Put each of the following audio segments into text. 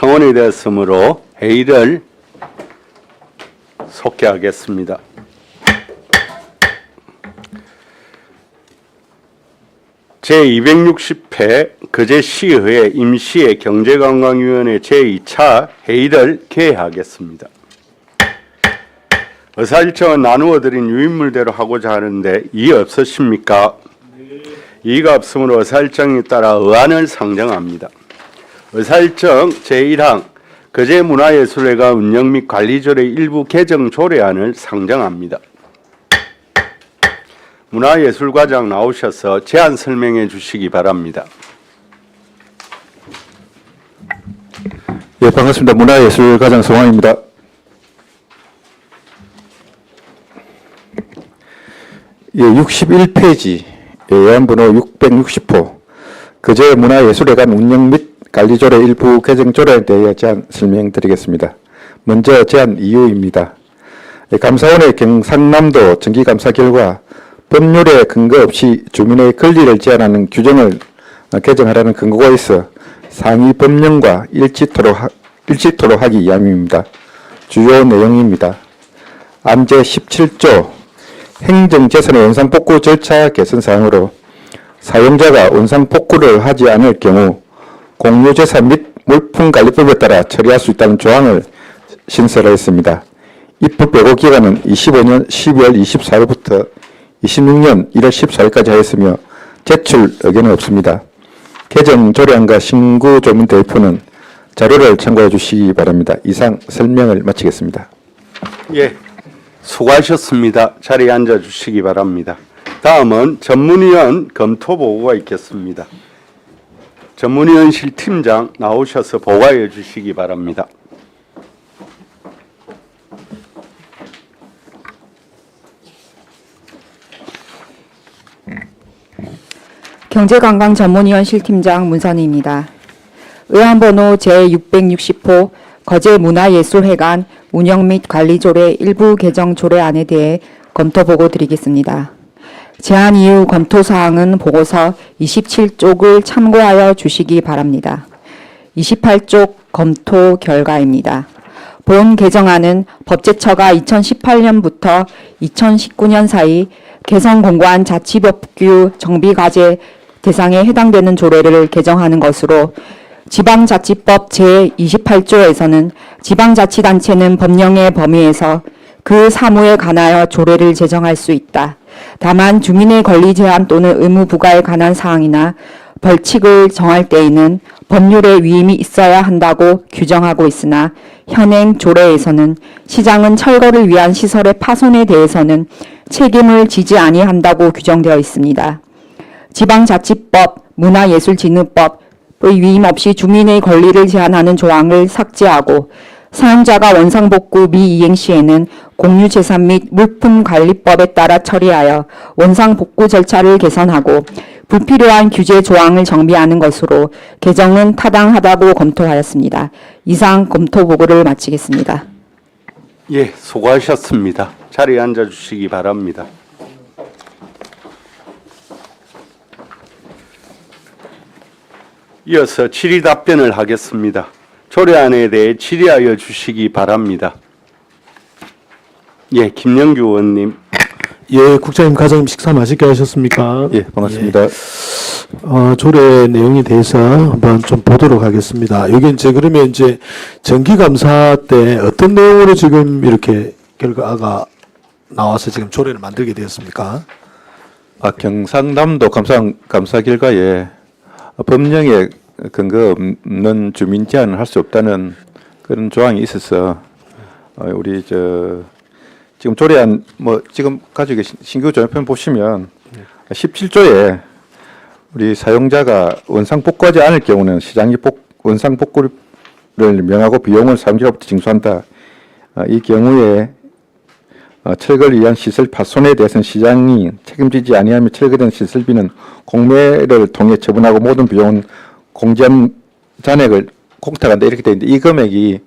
성원이 되었으므로 회의를 속개하겠습니다. 제260회 거제시의회 임시회 경제관광위원회 제2차 회의를 개회하겠습니다. 의사일정은 나누어 드린 유인물대로 하고자 하는데 이의 없으십니까? 네. 이의가 없으므로 의사일정에 따라 의안을 상정합니다. 의사일정 제1항 거제문화예술회관 운영 및 관리조례 일부 개정 조례안을 상정합니다. 문화예술과장 나오셔서 제안 설명해 주시기 바랍니다. 예, 반갑습니다. 문화예술과장 성황입니다. 예, 61페이지 예안번호 660호 거제문화예술회관 운영 및 관리조례 일부 개정 조례에 대해 제안 설명드리겠습니다. 먼저 제안 이유입니다. 감사원의 경상남도 정기감사 결과 법률에 근거 없이 주민의 권리를 제한하는 규정을 개정하라는 근거가 있어 상위 법령과 일치토록 하기 위함입니다. 주요 내용입니다. 암제 17조 행정재산의 원상복구 절차 개선 사항으로 사용자가 원상복구를 하지 않을 경우 공유재산 및 물품관리법에 따라 처리할 수 있다는 조항을 신설하였습니다. 입법 예고 기간은 25년 12월 24일부터 26년 1월 14일까지 하였으며 제출 의견은 없습니다. 개정 조례안과 신구 조문 대표는 자료를 참고해 주시기 바랍니다. 이상 설명을 마치겠습니다. 예, 수고하셨습니다. 자리에 앉아 주시기 바랍니다. 다음은 전문위원 검토 보고가 있겠습니다. 전문위원실 팀장 나오셔서 보고해 주시기 바랍니다. 경제관광전문위원실 팀장 문선희입니다. 의안번호 제660호 거제문화예술회관 운영 및 관리조례 일부 개정 조례안에 대해 검토 보고 드리겠습니다. 제안 이후 검토 사항은 보고서 27쪽을 참고하여 주시기 바랍니다. 28쪽 검토 결과입니다. 본 개정안은 법제처가 2018년부터 2019년 사이 개성 공고한 자치법규 정비과제 대상에 해당되는 조례를 개정하는 것으로 지방자치법 제28조에서는 지방자치단체는 법령의 범위에서 그 사무에 관하여 조례를 제정할 수 있다. 다만 주민의 권리 제한 또는 의무 부과에 관한 사항이나 벌칙을 정할 때에는 법률의 위임이 있어야 한다고 규정하고 있으나 현행 조례에서는 시장은 철거를 위한 시설의 파손에 대해서는 책임을 지지 아니한다고 규정되어 있습니다. 지방자치법, 문화예술진흥법의 위임 없이 주민의 권리를 제한하는 조항을 삭제하고 사용자가 원상복구 미이행 시에는 공유재산 및 물품관리법에 따라 처리하여 원상복구 절차를 개선하고 불필요한 규제 조항을 정비하는 것으로 개정은 타당하다고 검토하였습니다. 이상 검토 보고를 마치겠습니다. 예, 수고하셨습니다. 자리에 앉아 주시기 바랍니다. 이어서 질의 답변을 하겠습니다. 조례안에 대해 질의하여 주시기 바랍니다. 예, 김영규 의원님. 예, 국장님, 과장님 식사 맛있게 하셨습니까? 예, 반갑습니다. 예. 조례 내용에 대해서 한번 좀 보도록 하겠습니다. 여기 이제 그러면 이제 정기감사 때 어떤 내용으로 지금 이렇게 결과가 나와서 지금 조례를 만들게 되었습니까? 경상남도 감사 결과에 법령에 근거 없는 주민 제한을 할 수 없다는 그런 조항이 있어서 우리 지금 조례안 지금 가지고 계신 신규 조례편 보시면 17조에 우리 사용자가 원상복구하지 않을 경우는 시장이 원상복구를 명하고 비용을 사용자로부터 징수한다. 이 경우에 철거를 위한 시설 파손에 대해서는 시장이 책임지지 아니하며 철거된 시설비는 공매를 통해 처분하고 모든 비용은 공제한 잔액을 공탁한다 이렇게 되어 있는데 이 금액이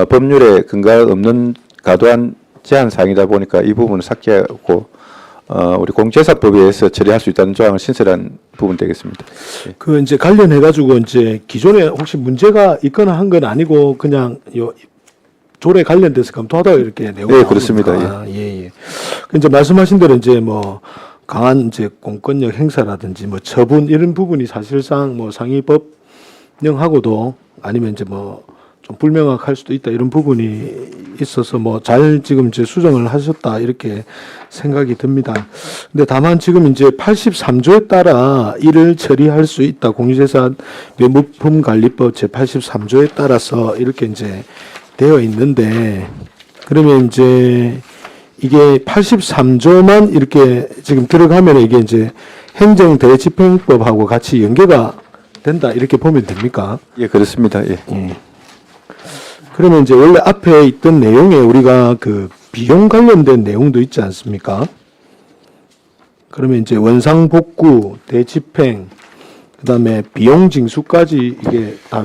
법률에 근거가 없는 과도한 제한 사항이다 보니까 이 부분을 삭제하고 우리 공제사법에 의해서 처리할 수 있다는 조항을 신설한 부분 되겠습니다. 예. 그 이제 관련해 가지고 이제 기존에 혹시 문제가 있거나 한 건 아니고 그냥 요 조례 관련돼서 검토하다가 이렇게 내용이 네, 나온 그렇습니다. 겁니까? 아, 예, 예. 그 이제 말씀하신 대로 이제 뭐 강한 이제 공권력 행사라든지 뭐 처분 이런 부분이 사실상 뭐 상위법령하고도 아니면 이제 뭐 좀 불명확할 수도 있다 이런 부분이 있어서 뭐 잘 지금 이제 수정을 하셨다 이렇게 생각이 듭니다. 근데 다만 지금 이제 83조에 따라 이를 처리할 수 있다. 공유재산 묘물품 관리법 제 83조에 따라서 이렇게 이제 되어 있는데 그러면 이제 이게 83조만 이렇게 지금 들어가면 이게 이제 행정대집행법하고 같이 연계가 된다 이렇게 보면 됩니까? 예, 그렇습니다. 예. 그러면 이제 원래 앞에 있던 내용에 우리가 그 비용 관련된 내용도 있지 않습니까? 그러면 이제 원상복구, 대집행, 그다음에 비용 징수까지 이게 다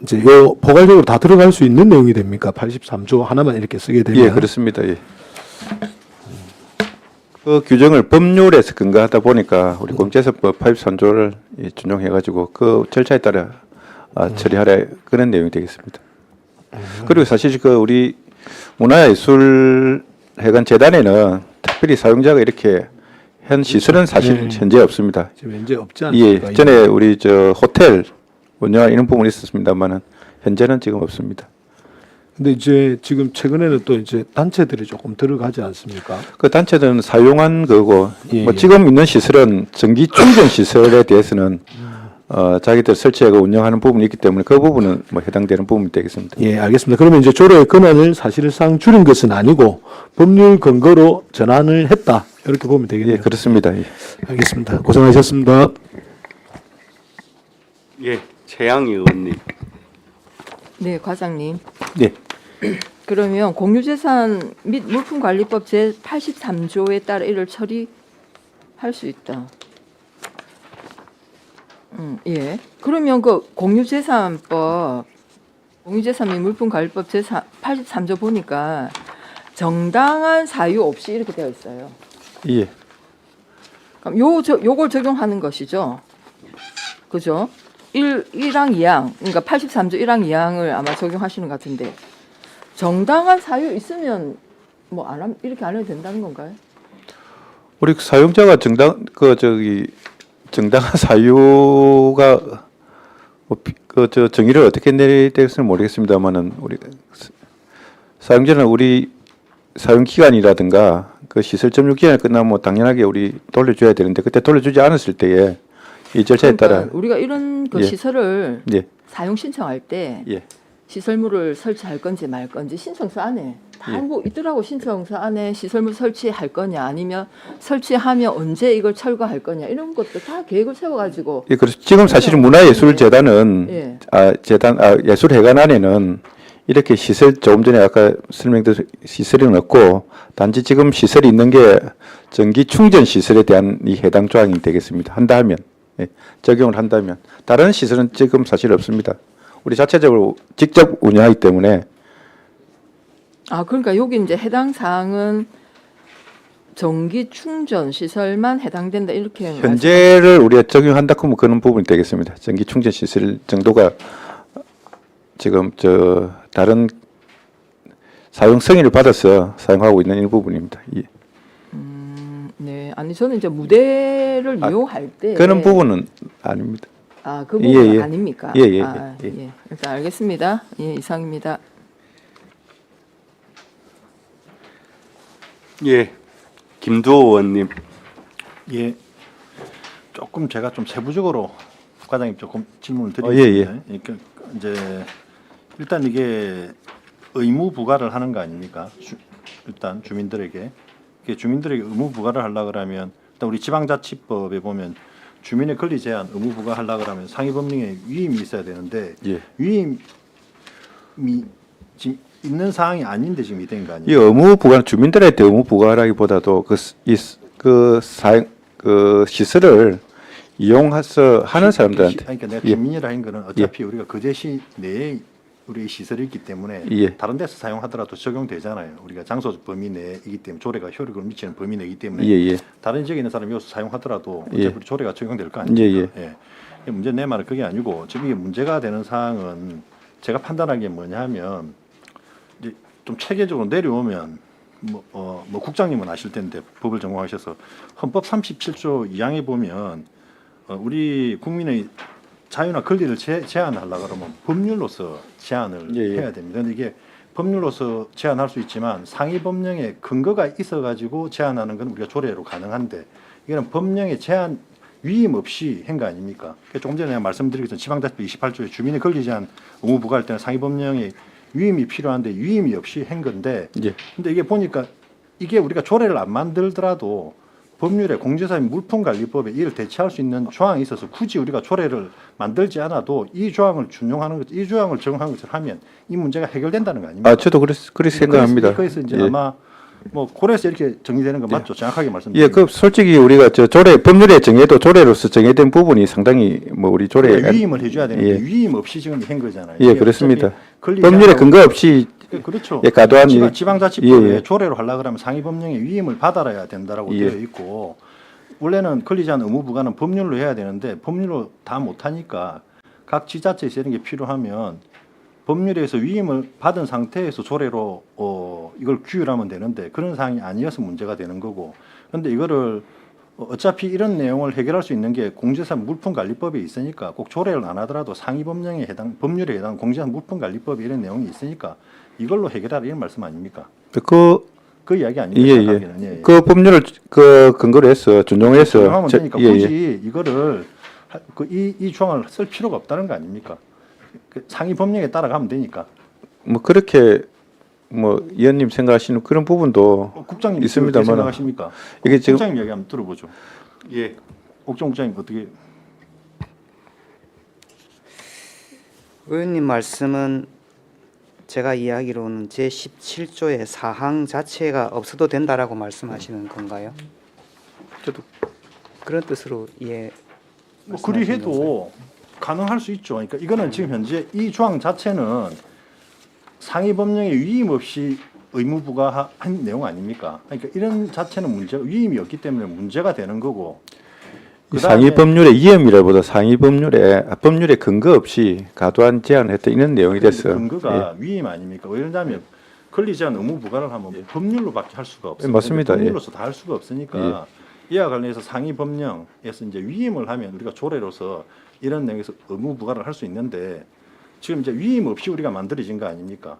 이제 요 포괄적으로 다 들어갈 수 있는 내용이 됩니까? 83조 하나만 이렇게 쓰게 되면. 예, 그렇습니다. 예. 그 규정을 법률에서 근거하다 보니까 우리 공제사법 83조를 준용해가지고 그 절차에 따라 처리하라 그런 내용이 되겠습니다. 그리고 사실 그 우리 문화예술회관 재단에는 특별히 사용자가 이렇게 현 시설은 사실 현재 없습니다. 지금 현재 없지 않습니까? 예, 전에 우리 저 호텔 운영하는 이런 부분이 있었습니다만은 현재는 지금 없습니다. 근데 이제 지금 최근에는 또 이제 단체들이 조금 들어가지 않습니까? 그 단체들은 사용한 거고 예, 뭐 예. 지금 있는 시설은 전기 충전 시설에 대해서는 자기들 설치하고 운영하는 부분이 있기 때문에 그 부분은 뭐 해당되는 부분이 되겠습니다. 예, 알겠습니다. 그러면 이제 조례의 권한을 사실상 줄인 것은 아니고 법률 근거로 전환을 했다. 이렇게 보면 되겠네요. 예, 그렇습니다. 예. 알겠습니다. 고생하셨습니다. 예, 최양희 의원님. 네, 과장님. 예. 그러면 공유재산 및 물품관리법 제 83조에 따라 이를 처리할 수 있다. 예. 그러면 그 공유재산 및 물품관리법 제 83조 보니까 정당한 사유 없이 이렇게 되어 있어요. 예. 그럼 요걸 적용하는 것이죠. 그죠? 1항 2항, 그러니까 83조 1항 2항을 아마 적용하시는 것 같은데 정당한 사유 있으면 뭐 이렇게 안 해도 된다는 건가요? 우리 사용자가 정당한 사유가 그 정의를 어떻게 내릴 될지는 모르겠습니다만은 우리 사용자는 우리 사용 기간이라든가 그 시설 점유 기간이 끝나면 뭐 당연하게 우리 돌려줘야 되는데 그때 돌려주지 않았을 때에 이 절차에 따라 우리가 이런 그 예. 시설을 예. 사용 신청할 때 예. 시설물을 설치할 건지 말 건지 신청서 안에 다 예. 뭐 있더라고. 신청서 안에 시설물 설치할 거냐 아니면 설치하면 언제 이걸 철거할 거냐 이런 것도 다 계획을 세워가지고 예, 그래서 지금 사실은 문화예술재단은 예. 예술회관 안에는 이렇게 시설 조금 전에 아까 설명드린 시설은 없고 단지 지금 시설이 있는 게 전기 충전 시설에 대한 이 해당 조항이 되겠습니다. 한다면 적용을 한다면 다른 시설은 지금 사실 없습니다. 우리 자체적으로 직접 운영하기 때문에 그러니까 여기 이제 해당 사항은 전기 충전 시설만 해당된다 이렇게 현재를 우리가 적용한다 하면 그런 부분이 되겠습니다. 전기 충전 시설 정도가 지금 다른 사용 승인을 받아서 사용하고 있는 일부분입니다. 예. 네, 아니 저는 이제 무대를 이용할 때 그런 부분은 아닙니다. 그 부분은 예. 아닙니까? 예, 예, 예. 일단 알겠습니다. 예, 이상입니다. 예, 김두호 의원님. 예, 조금 제가 좀 세부적으로 과장님 조금 질문을 예, 예. 드리겠습니다. 그러니까 이제 일단 이게 의무 부과를 하는 거 아닙니까? 일단 주민들에게 이게 주민들에게 의무 부과를 하려 그러면 일단 우리 지방자치법에 보면 주민의 권리 제한 의무 부과하려 그러면 상위법령에 위임이 있어야 되는데 예. 위임이 지금 있는 사항이 아닌데 지금 이된 거 이 아니에요? 의무 부과 주민들한테 의무 부과라기보다도 그 시설을 이용해서 하는 사람들한테 그러니까 내가 예. 주민이라는 거는 어차피 우리가 그 제시 내에 우리 시설이 있기 때문에 예. 다른 데서 사용하더라도 적용되잖아요. 우리가 장소 범위 내이기 때문에 조례가 효력을 미치는 범위 내이기 때문에 예, 예. 다른 지역에 있는 사람이 여기서 사용하더라도 예. 어차피 조례가 적용될 거 아닙니까? 예, 예. 문제 내 말은 그게 아니고 지금 이게 문제가 되는 사항은 제가 판단하기에 뭐냐면 이제 좀 체계적으로 내려오면 뭐 국장님은 아실 텐데 법을 전공하셔서 헌법 37조 2항에 보면 우리 국민의 자유나 권리를 제한하려고 그러면 법률로서 제한을 예, 예. 해야 됩니다. 근데 이게 법률로서 제한할 수 있지만 상위 법령에 근거가 있어가지고 제한하는 건 우리가 조례로 가능한데 이거는 법령의 제한 위임 없이 한 거 아닙니까? 그러니까 조금 전에 말씀드리기 전 지방자치법 28조에 주민의 권리 제한 의무 부과할 때는 상위 법령의 위임이 필요한데 위임이 없이 한 건데 예. 근데 이게 보니까 이게 우리가 조례를 안 만들더라도 법률에 공제사 및 물품관리법에 이를 대체할 수 있는 조항이 있어서 굳이 우리가 조례를 만들지 않아도 이 조항을 준용하는 것, 이 조항을 적용하는 것을 하면 이 문제가 해결된다는 거 아닙니까? 아, 저도 그렇게 생각합니다. 그래서 이제 예. 아마 뭐 고려해서 이렇게 정리되는 거 맞죠? 정확하게 예, 말씀드립니다. 그 솔직히 우리가 저 조례 법률에 정해도 조례로서 정해된 부분이 상당히 뭐 우리 조례 그러니까 위임을 해줘야 되는데 예. 위임 없이 지금 한 거잖아요. 예, 이게 그렇습니다. 어차피 권리 법률에 제한하고- 근거 없이 그렇죠. 예, 과도한 지방자치법에 예, 예. 조례로 하려고 그러면 상위 법령의 위임을 받아야 된다라고 예. 되어 있고 원래는 권리 제한 의무 부과는 법률로 해야 되는데 법률로 다 못하니까 각 지자체에서 이런 게 필요하면 법률에서 위임을 받은 상태에서 조례로 이걸 규율하면 되는데 그런 사항이 아니어서 문제가 되는 거고 그런데 이거를 어차피 이런 내용을 해결할 수 있는 게 공제산 물품관리법에 있으니까 꼭 조례를 안 하더라도 상위 법령에 해당 법률에 해당 공제산 물품관리법에 이런 내용이 있으니까 이걸로 해결하라 이런 말씀 아닙니까? 그 이야기 아닙니까? 예, 예. 생각하기에는. 예, 예. 그 법률을 그 근거로 해서 준용해서 적용하면 되니까 예, 예. 굳이 이거를 이 조항을 쓸 필요가 없다는 거 아닙니까? 그 상위 법령에 따라가면 되니까. 뭐 그렇게 뭐 의원님 생각하시는 그런 부분도 국장님 있습니다만 어떻게 생각하십니까? 이게 지금 국장님 이야기 한번 들어보죠. 예. 옥정 국장님 어떻게? 의원님 말씀은 제가 이야기로는 제17조의 사항 자체가 없어도 된다라고 말씀하시는 건가요? 저도 그런 뜻으로 이해. 뭐 그리 해도 가능할 수 있죠. 그러니까 이거는 지금 현재 이 조항 자체는 상위 법령에 위임 없이 의무 부과한 내용 아닙니까? 그러니까 이런 자체는 위임이 없기 때문에 문제가 되는 거고. 이 상위 법률의 이음이라보다 상위 법률에 근거 없이 과도한 제한을 했다 이런 내용이 됐어요. 근거가 위임 아닙니까? 왜냐하면 권리 제한 의무 부과를 하면 법률로밖에 할 수가 없어요. 예, 맞습니다. 법률로서 다 할 수가 없으니까 이와 관련해서 상위 법령에서 이제 위임을 하면 우리가 조례로서 이런 내용에서 의무 부과를 할 수 있는데 지금 이제 위임 없이 우리가 만들어진 거 아닙니까?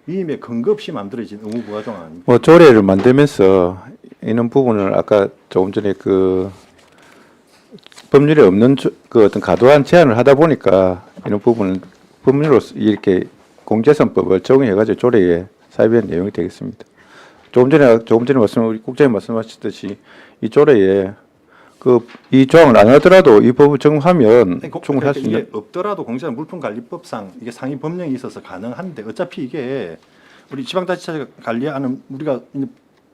위임에 근거 없이 만들어진 의무 부과 조항 아닙니까? 뭐 조례를 만들면서 이런 부분을 아까 조금 전에 그 법률에 없는 그 어떤 과도한 제한을 하다 보니까 이런 부분은 법률로서 이렇게 공제선법을 적용해가지고 조례에 삽입한 내용이 되겠습니다. 조금 전에 우리 국장님 말씀하셨듯이 이 조례에 이 조항을 안 하더라도 이 법을 적용하면 충분히 할 수 이게 있는. 없더라도 공제한 물품관리법상 이게 상위 법령이 있어서 가능한데 어차피 이게 우리 지방자치체가 관리하는 우리가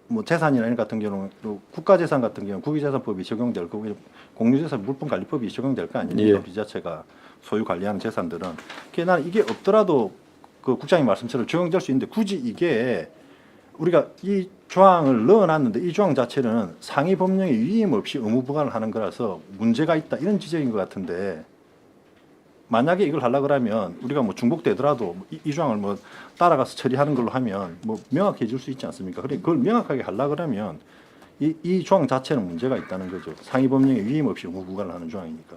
뭐 재산이나 이런 같은 경우는 또 국가재산 같은 경우는 국유재산법이 적용될 거고 공유재산 물품관리법이 적용될 거 아닙니까? 예. 비자체가 소유 관리하는 재산들은. 그게 나는 이게 없더라도 그 국장님 말씀처럼 적용될 수 있는데 굳이 이게 우리가 이 조항을 넣어놨는데 이 조항 자체는 상위 법령에 위임 없이 의무 부과를 하는 거라서 문제가 있다 이런 지적인 것 같은데 만약에 이걸 하려고 그러면 우리가 뭐 중복되더라도 이 조항을 뭐 따라가서 처리하는 걸로 하면 뭐 명확해질 수 있지 않습니까? 그래 그걸 명확하게 하려고 그러면 이 조항 자체는 문제가 있다는 거죠. 상위 법령에 위임 없이 의무 부과를 하는 조항이니까.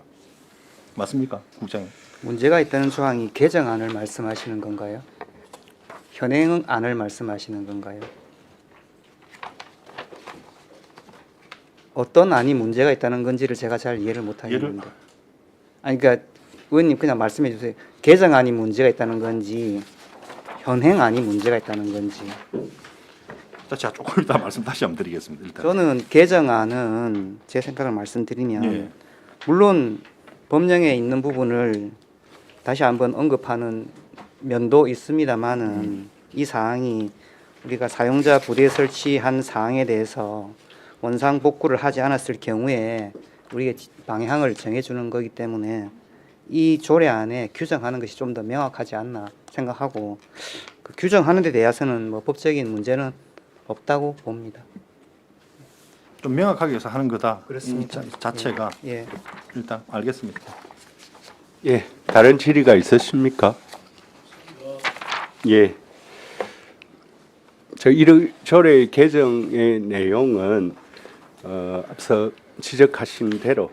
맞습니까, 국장님? 문제가 있다는 조항이 개정안을 말씀하시는 건가요? 현행안을 말씀하시는 건가요? 어떤 안이 문제가 있다는 건지를 제가 잘 이해를 못 하겠는데. 아니 그러니까 의원님 그냥 말씀해 주세요. 개정안이 문제가 있다는 건지 현행안이 문제가 있다는 건지. 제가 조금 이따 말씀 다시 한번 드리겠습니다. 일단. 저는 개정안은 제 생각을 말씀드리면 예. 물론 법령에 있는 부분을 다시 한번 언급하는 면도 있습니다만은 이 사항이 우리가 사용자 부대 설치한 사항에 대해서 원상 복구를 하지 않았을 경우에 우리가 방향을 정해주는 거기 때문에 이 조례안에 규정하는 것이 좀 더 명확하지 않나 생각하고 그 규정하는 데 대해서는 뭐 법적인 문제는 없다고 봅니다. 좀 명확하게 해서 하는 거다. 그렇습니다. 자체가 예. 일단 알겠습니다. 예, 다른 질의가 있으십니까? 예. 조례 개정의 내용은 앞서 지적하신 대로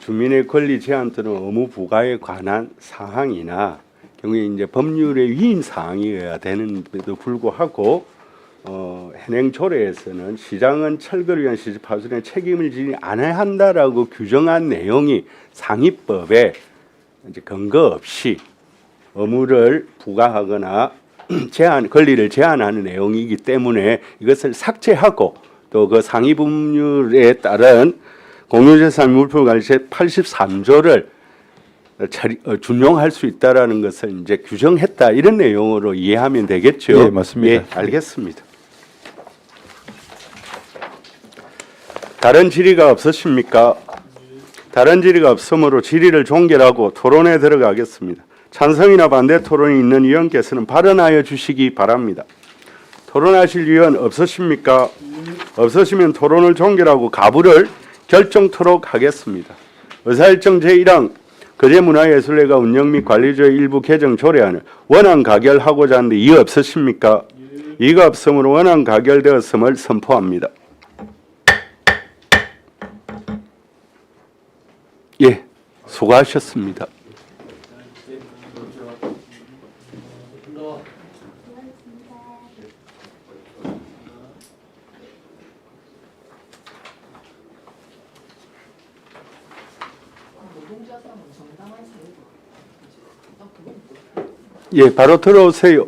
주민의 권리 제한 또는 의무 부과에 관한 사항이나 경우에 이제 법률의 위임 사항이어야 되는데도 불구하고 현행 조례에서는 시장은 철거를 위한 시집 파손에 책임을 지지 않아야 한다라고 규정한 내용이 상위법에 이제 근거 없이 의무를 부과하거나 권리를 제한하는 내용이기 때문에 이것을 삭제하고 또 그 상위 법률에 따른 공유재산 물품관리세 83조를 준용할 수 있다라는 것을 이제 규정했다 이런 내용으로 이해하면 되겠죠. 예, 맞습니다. 예, 알겠습니다. 다른 질의가 없으십니까? 다른 질의가 없으므로 질의를 종결하고 토론에 들어가겠습니다. 찬성이나 반대 토론이 있는 위원께서는 발언하여 주시기 바랍니다. 토론하실 위원 없으십니까? 없으시면 토론을 종결하고 가부를 결정토록 하겠습니다. 의사일정 제1항 거제문화예술회가 운영 및 관리조의 일부 개정 조례안을 원안 가결하고자 하는데 이의 없으십니까? 이의가 없으므로 원안 가결되었음을 선포합니다. 예, 수고하셨습니다. 예, 바로 들어오세요.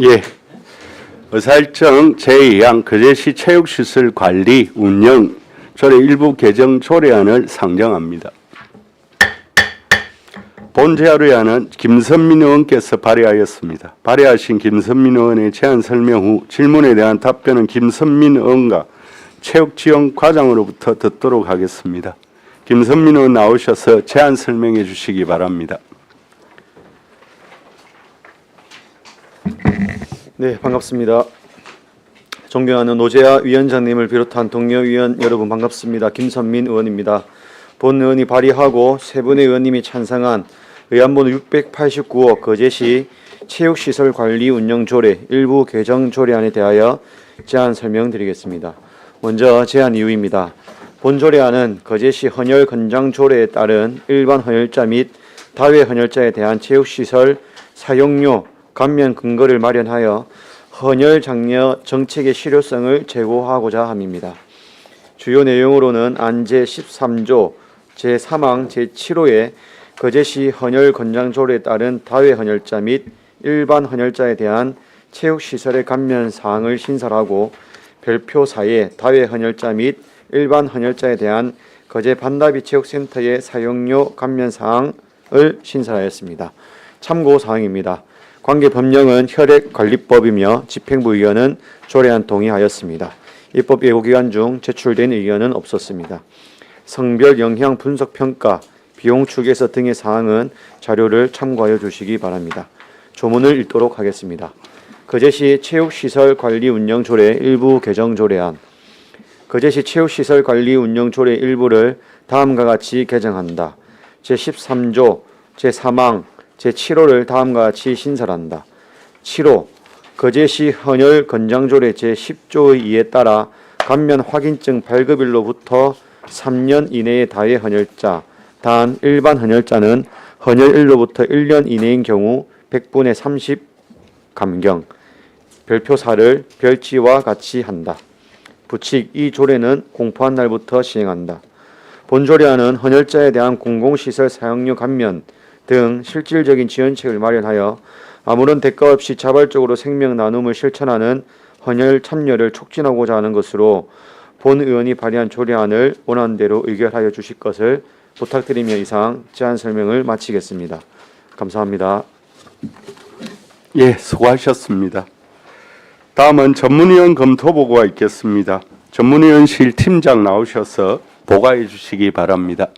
예, 의사일정 제2항 거제시 체육시설 관리 운영 조례 일부 개정 조례안을 상정합니다. 본 제안은 김선민 의원께서 발의하였습니다. 발의하신 김선민 의원의 제안 설명 후 질문에 대한 답변은 김선민 의원과 체육지원과장으로부터 듣도록 하겠습니다. 김선민 의원 나오셔서 제안 설명해 주시기 바랍니다. 네, 반갑습니다. 존경하는 노재하 위원장님을 비롯한 동료 위원 여러분 반갑습니다. 김선민 의원입니다. 본 의원이 발의하고 세 분의 의원님이 찬성한 의안번호 689호 거제시 체육시설 관리 운영 조례 일부 개정 조례안에 대하여 제안 설명드리겠습니다. 먼저 제안 이유입니다. 본 조례안은 거제시 헌혈 건장 조례에 따른 일반 헌혈자 및 다회 헌혈자에 대한 체육시설 사용료 감면 근거를 마련하여 헌혈 장려 정책의 실효성을 제고하고자 함입니다. 주요 내용으로는 안제 13조 제3항 제7호에 거제시 헌혈 건장 조례에 따른 다회 헌혈자 및 일반 헌혈자에 대한 체육시설의 감면 사항을 신설하고 별표 4에 다회 헌혈자 및 일반 헌혈자에 대한 거제 반다비 체육센터의 사용료 감면 사항을 신설하였습니다. 참고 사항입니다. 관계 법령은 혈액관리법이며 집행부 의견은 조례안 동의하였습니다. 입법 예고기간 중 제출된 의견은 없었습니다. 성별 영향 분석 평가, 비용 추계서 등의 사항은 자료를 참고하여 주시기 바랍니다. 조문을 읽도록 하겠습니다. 거제시 체육시설 관리 운영 조례 일부 개정 조례안 거제시 체육시설 관리 운영 조례 일부를 다음과 같이 개정한다. 제13조 제3항 제7호를 다음과 같이 신설한다. 7호 거제시 헌혈 건장조례 제10조의 2에 따라 감면 확인증 발급일로부터 3년 이내의 다회 헌혈자, 단 일반 헌혈자는 헌혈일로부터 1년 이내인 경우 100분의 30 감경, 별표사를 별지와 같이 한다. 부칙 이 조례는 공포한 날부터 시행한다. 본 조례안은 헌혈자에 대한 공공시설 사용료 감면 등 실질적인 지원책을 마련하여 아무런 대가 없이 자발적으로 생명 나눔을 실천하는 헌혈 참여를 촉진하고자 하는 것으로 본 의원이 발의한 조례안을 원안대로 의결하여 주실 것을 부탁드리며 이상 제안 설명을 마치겠습니다. 감사합니다. 예, 수고하셨습니다. 다음은 전문위원 검토 보고가 있겠습니다. 전문위원실 팀장 나오셔서 보고해 주시기 바랍니다.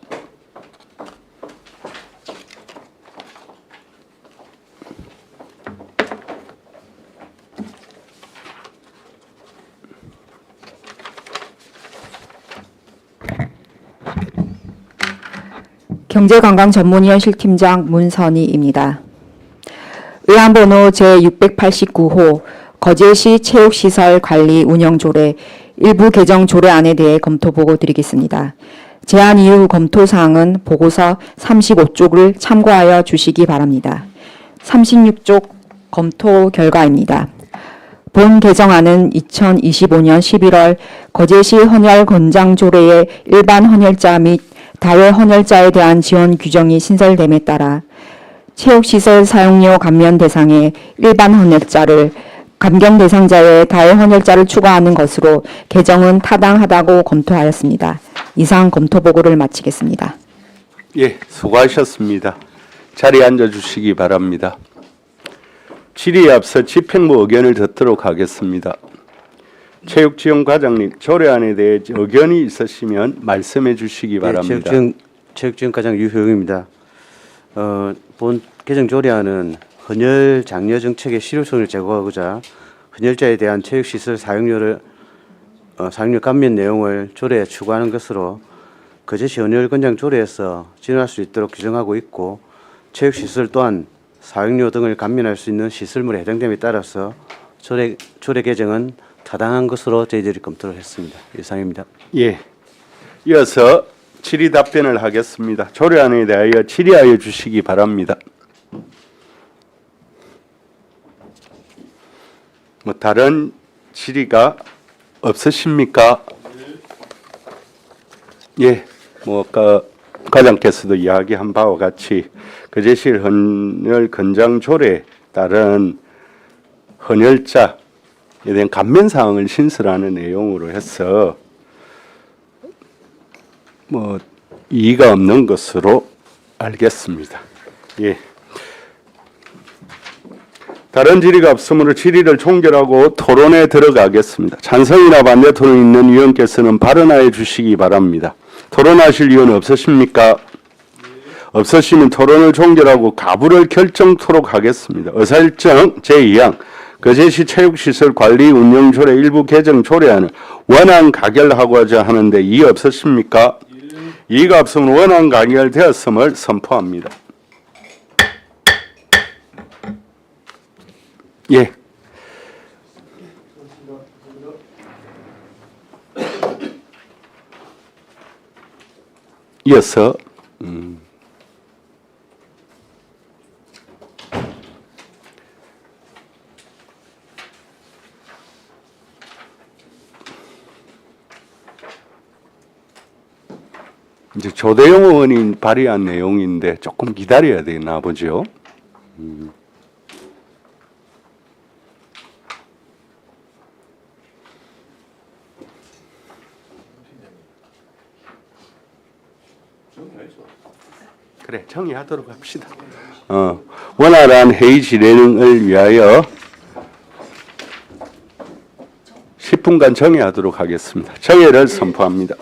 경제관광전문위원실 팀장 문선희입니다. 의안번호 제689호 거제시 체육시설 관리 운영조례 일부 개정 조례안에 대해 검토 보고 드리겠습니다. 제안 이후 검토사항은 보고서 35쪽을 참고하여 주시기 바랍니다. 36쪽 검토 결과입니다. 본 개정안은 2025년 11월 거제시 헌혈 권장조례의 일반 헌혈자 및 다회 헌혈자에 대한 지원 규정이 신설됨에 따라 체육시설 사용료 감면 대상의 일반 헌혈자를 감경 대상자의 다회 헌혈자를 추가하는 것으로 개정은 타당하다고 검토하였습니다. 이상 검토 보고를 마치겠습니다. 예, 수고하셨습니다. 자리에 앉아주시기 바랍니다. 질의에 앞서 집행부 의견을 듣도록 하겠습니다. 체육지원과장님, 조례안에 대해 의견이 있으시면 말씀해 주시기 바랍니다. 체육지원과장 유효영입니다. 본 개정 조례안은 헌혈 장려 정책의 실효성을 제고하고자 헌혈자에 대한 체육시설 사용료 감면 내용을 조례에 추가하는 것으로 거제시 헌혈 권장 조례에서 진행할 수 있도록 규정하고 있고 체육시설 또한 사용료 등을 감면할 수 있는 시설물에 해당됨에 따라서 조례 개정은 타당한 것으로 저희들이 검토를 했습니다. 이상입니다. 예, 이어서 질의 답변을 하겠습니다. 조례안에 대하여 질의하여 주시기 바랍니다. 뭐 다른 질의가 없으십니까? 예, 뭐 과장께서도 이야기한 바와 같이 거제시 헌혈 건장 조례에 따른 헌혈자에 대한 감면 사항을 신설하는 내용으로 해서 뭐 이의가 없는 것으로 알겠습니다. 예. 다른 질의가 없으므로 질의를 종결하고 토론에 들어가겠습니다. 찬성이나 반대 토론 있는 위원께서는 발언하여 주시기 바랍니다. 토론하실 위원 없으십니까? 없으시면 토론을 종결하고 가부를 결정토록 하겠습니다. 의사일정 제2항 거제시 체육시설 관리 운영조례 일부 개정 조례안을 원안 가결하고자 하는데 이의 없으십니까? 이의가 없으면 원안 가결되었음을 선포합니다. 예. 이어서 이제 조대영 의원이 발의한 내용인데 조금 기다려야 되나 보죠. 그래, 정의하도록 합시다. 원활한 회의 진행을 위하여 10분간 정의하도록 하겠습니다. 정의를 선포합니다.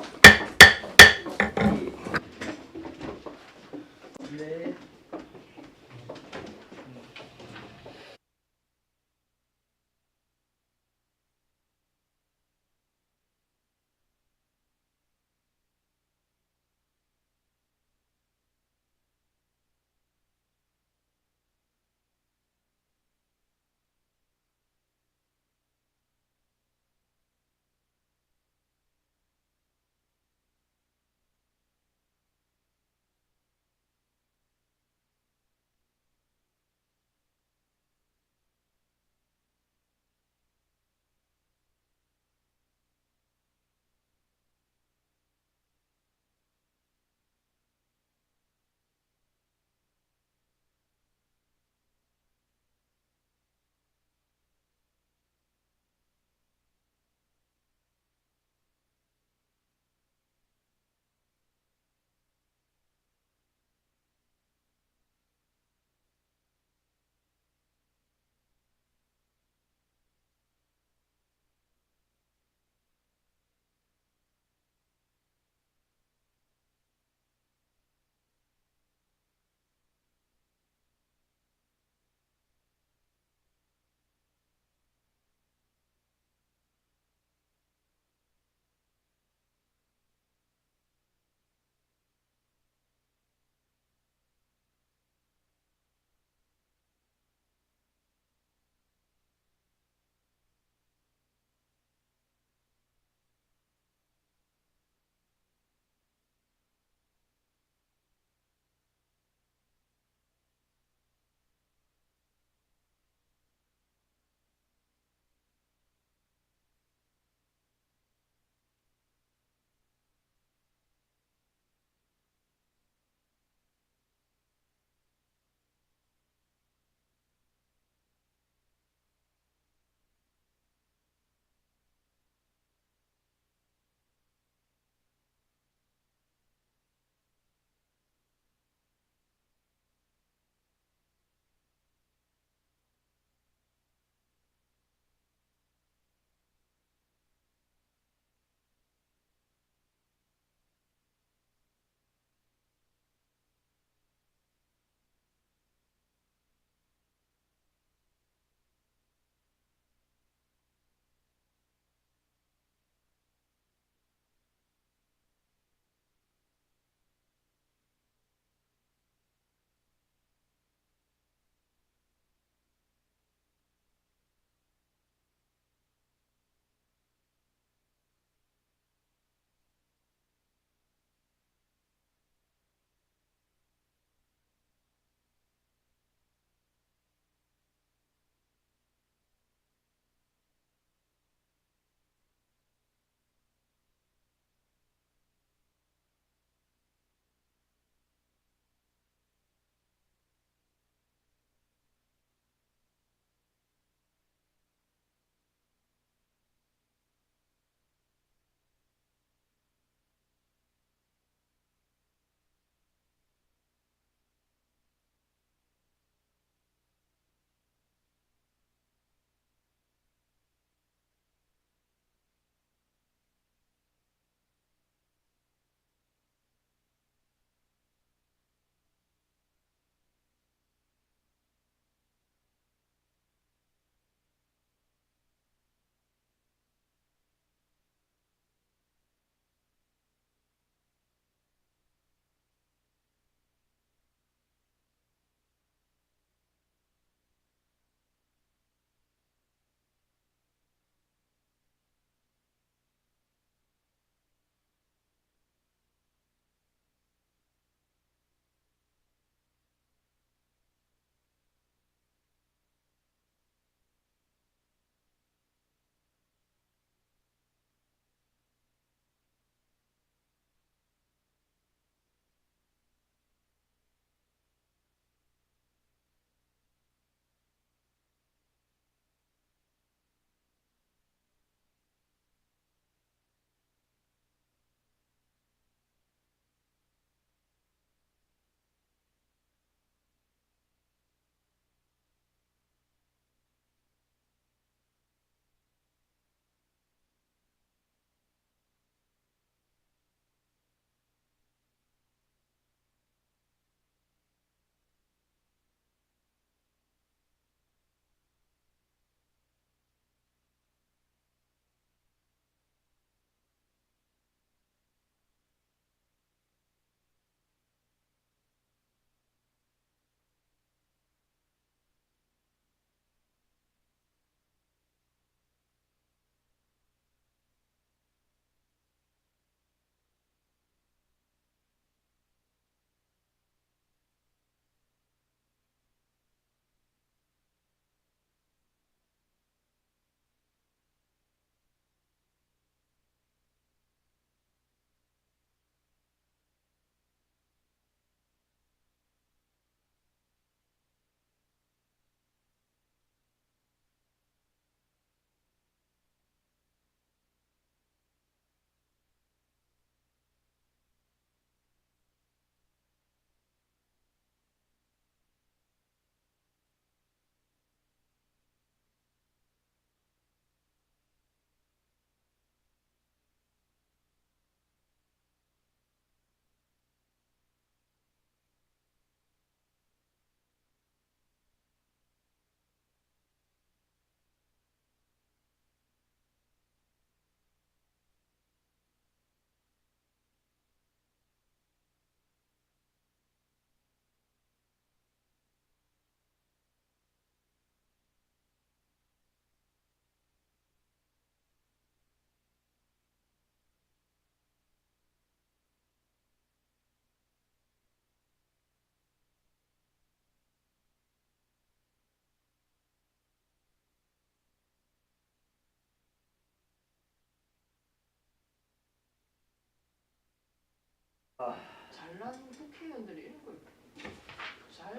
잘난 국회의원들이 이런 걸잘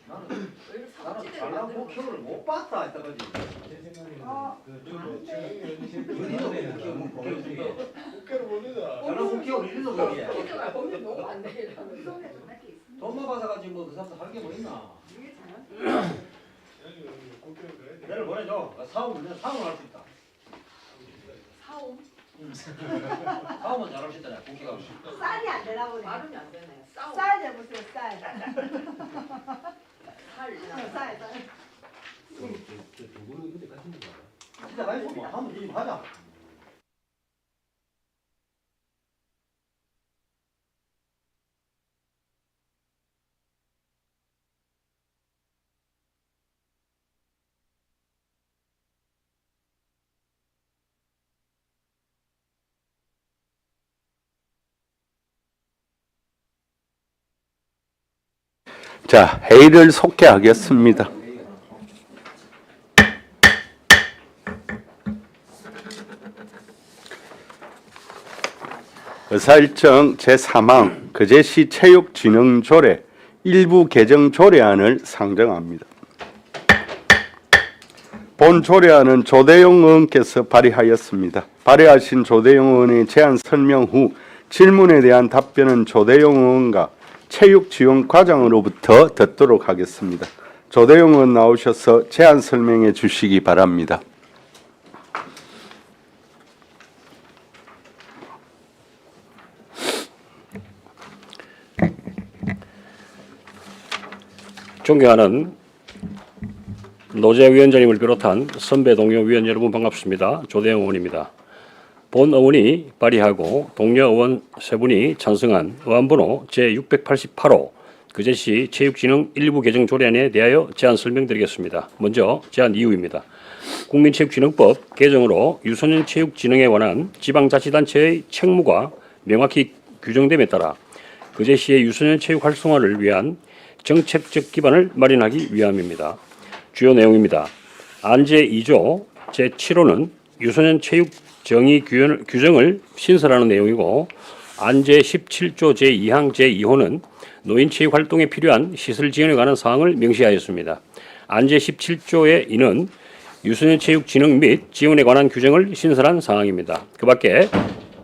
나는 잘난 국회의원을 못 봤다 했다가지. 잘난 국회의원 이리도 그게. 보면 너무 안 돼. 돈만 받아가지고 뭐 그 사람도 할 게 뭐 있나? 내일 보내줘. 사업을 할 수 있다. 사오 사업은 잘할 수 있다. 국회가. 쌀이 안 되나 보네. 발음이 안 되네. 싸움. 쌀 잡으세요, 쌀. 살. 쌀. 진짜 가있어 뭐 한번 좀 하자. 자, 회의를 속개하겠습니다. 의사일정 제3항 거제시 체육진흥조례 일부 개정 조례안을 상정합니다. 본 조례안은 조대용 의원께서 발의하였습니다. 발의하신 조대용 의원의 제안 설명 후 질문에 대한 답변은 조대용 의원과 체육지원과장으로부터 듣도록 하겠습니다. 조대용 의원 나오셔서 제안 설명해 주시기 바랍니다. 존경하는 노재 위원장님을 비롯한 선배 동료 위원 여러분 반갑습니다. 조대영 의원입니다. 본 의원이 발의하고 동료 의원 3분이 찬성한 의안번호 제688호 거제시 체육진흥 일부 개정 조례안에 대하여 제안 설명드리겠습니다. 먼저 제안 이유입니다. 국민체육진흥법 개정으로 유소년 체육진흥에 관한 지방자치단체의 책무가 명확히 규정됨에 따라 거제시의 유소년 체육 활성화를 위한 정책적 기반을 마련하기 위함입니다. 주요 내용입니다. 안 제2조 제7호는 유소년 체육 정의 규정을 신설하는 내용이고 안 제17조 제2항 제2호는 노인 체육 활동에 필요한 시설 지원에 관한 사항을 명시하였습니다. 안 제17조의 2는 유소년 체육 진흥 및 지원에 관한 규정을 신설한 사항입니다. 그 밖에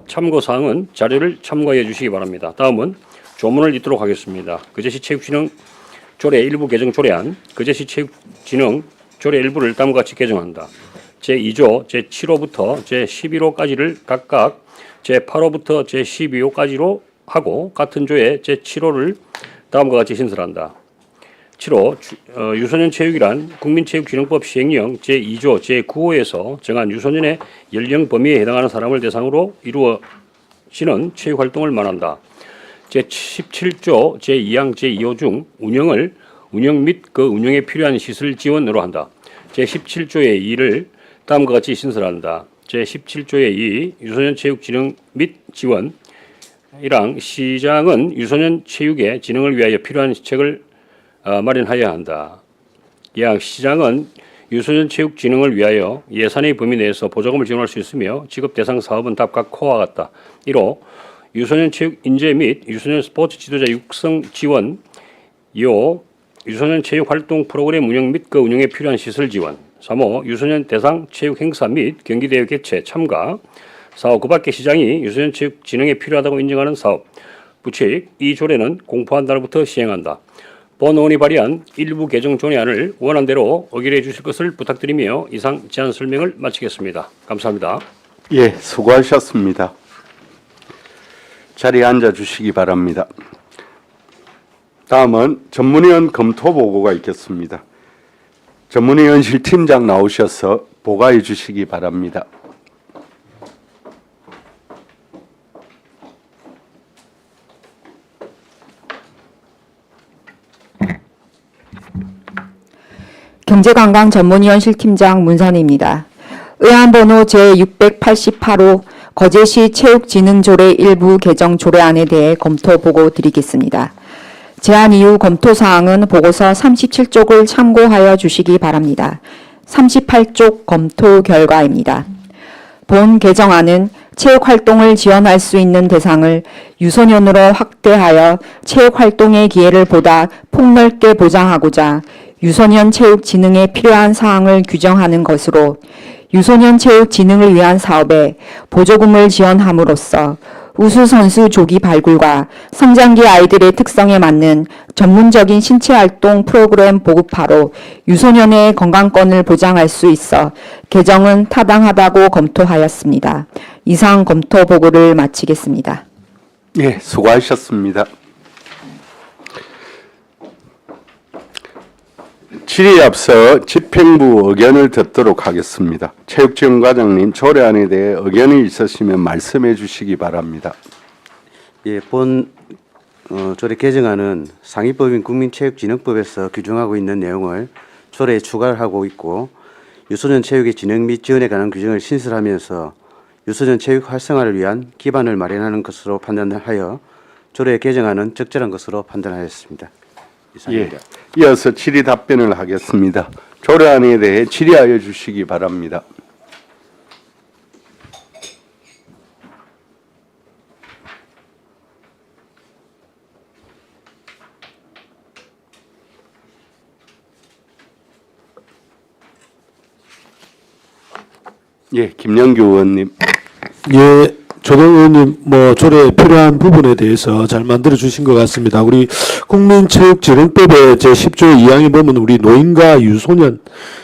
참고 사항은 자료를 참고해 주시기 바랍니다. 다음은 조문을 읽도록 하겠습니다. 거제시 체육진흥 조례 일부 개정 조례안 거제시 체육진흥 조례 일부를 다음과 같이 개정한다. 제2조 제7호부터 제11호까지를 각각 제8호부터 제12호까지로 하고 같은 조의 제7호를 다음과 같이 신설한다. 7호 유소년 체육이란 국민체육진흥법 시행령 제2조 제9호에서 정한 유소년의 연령 범위에 해당하는 사람을 대상으로 이루어지는 체육활동을 말한다. 제17조 제2항 제2호 중 운영 및 그 운영에 필요한 시설 지원으로 한다. 제17조의 2를 다음과 같이 신설한다. 제17조의 2 유소년 체육 진흥 및 지원 1항 시장은 유소년 체육의 진흥을 위하여 필요한 시책을 마련하여야 한다. 2항 시장은 유소년 체육 진흥을 위하여 예산의 범위 내에서 보조금을 지원할 수 있으며 지급 대상 사업은 각각 코와 같다. 1호 유소년 체육 인재 및 유소년 스포츠 지도자 육성 지원 2호 유소년 체육 활동 프로그램 운영 및 그 운영에 필요한 시설 지원 3호 유소년 대상 체육 행사 및 경기대회 개최 참가 4호 그 밖의 시장이 유소년 체육 진흥에 필요하다고 인정하는 사업 부칙 이 조례는 공포한 날부터 시행한다. 본 의원이 발의한 일부 개정 조례안을 원한 대로 의결해 주실 것을 부탁드리며 이상 제안 설명을 마치겠습니다. 감사합니다. 예, 수고하셨습니다. 자리에 앉아 주시기 바랍니다. 다음은 전문위원 검토 보고가 있겠습니다. 전문위원실 팀장 나오셔서 보고해 주시기 바랍니다. 경제관광전문위원실 팀장 문선희입니다. 의안번호 제688호 거제시 체육진흥조례 일부 개정 조례안에 대해 검토 보고 드리겠습니다. 제안 이후 검토 사항은 보고서 37쪽을 참고하여 주시기 바랍니다. 38쪽 검토 결과입니다. 본 개정안은 체육 활동을 지원할 수 있는 대상을 유소년으로 확대하여 체육 활동의 기회를 보다 폭넓게 보장하고자 유소년 체육 진흥에 필요한 사항을 규정하는 것으로 유소년 체육 진흥을 위한 사업에 보조금을 지원함으로써 우수 선수 조기 발굴과 성장기 아이들의 특성에 맞는 전문적인 신체 활동 프로그램 보급화로 유소년의 건강권을 보장할 수 있어 개정은 타당하다고 검토하였습니다. 이상 검토 보고를 마치겠습니다. 예, 수고하셨습니다. 질의에 앞서 집행부 의견을 듣도록 하겠습니다. 체육지원과장님, 조례안에 대해 의견이 있으시면 말씀해 주시기 바랍니다. 예, 본 조례 개정안은 상위법인 국민체육진흥법에서 규정하고 있는 내용을 조례에 추가를 하고 있고 유소년 체육의 진흥 및 지원에 관한 규정을 신설하면서 유소년 체육 활성화를 위한 기반을 마련하는 것으로 판단하여 조례 개정안은 적절한 것으로 판단하였습니다. 이상입니다. 예, 이어서 질의 답변을 하겠습니다. 조례안에 대해 질의하여 주시기 바랍니다. 예, 김영규 의원님. 예, 조동 의원님 뭐 조례에 필요한 부분에 대해서 잘 만들어 주신 것 같습니다. 우리 국민체육진흥법의 제10조 2항에 보면 우리 노인과 유소년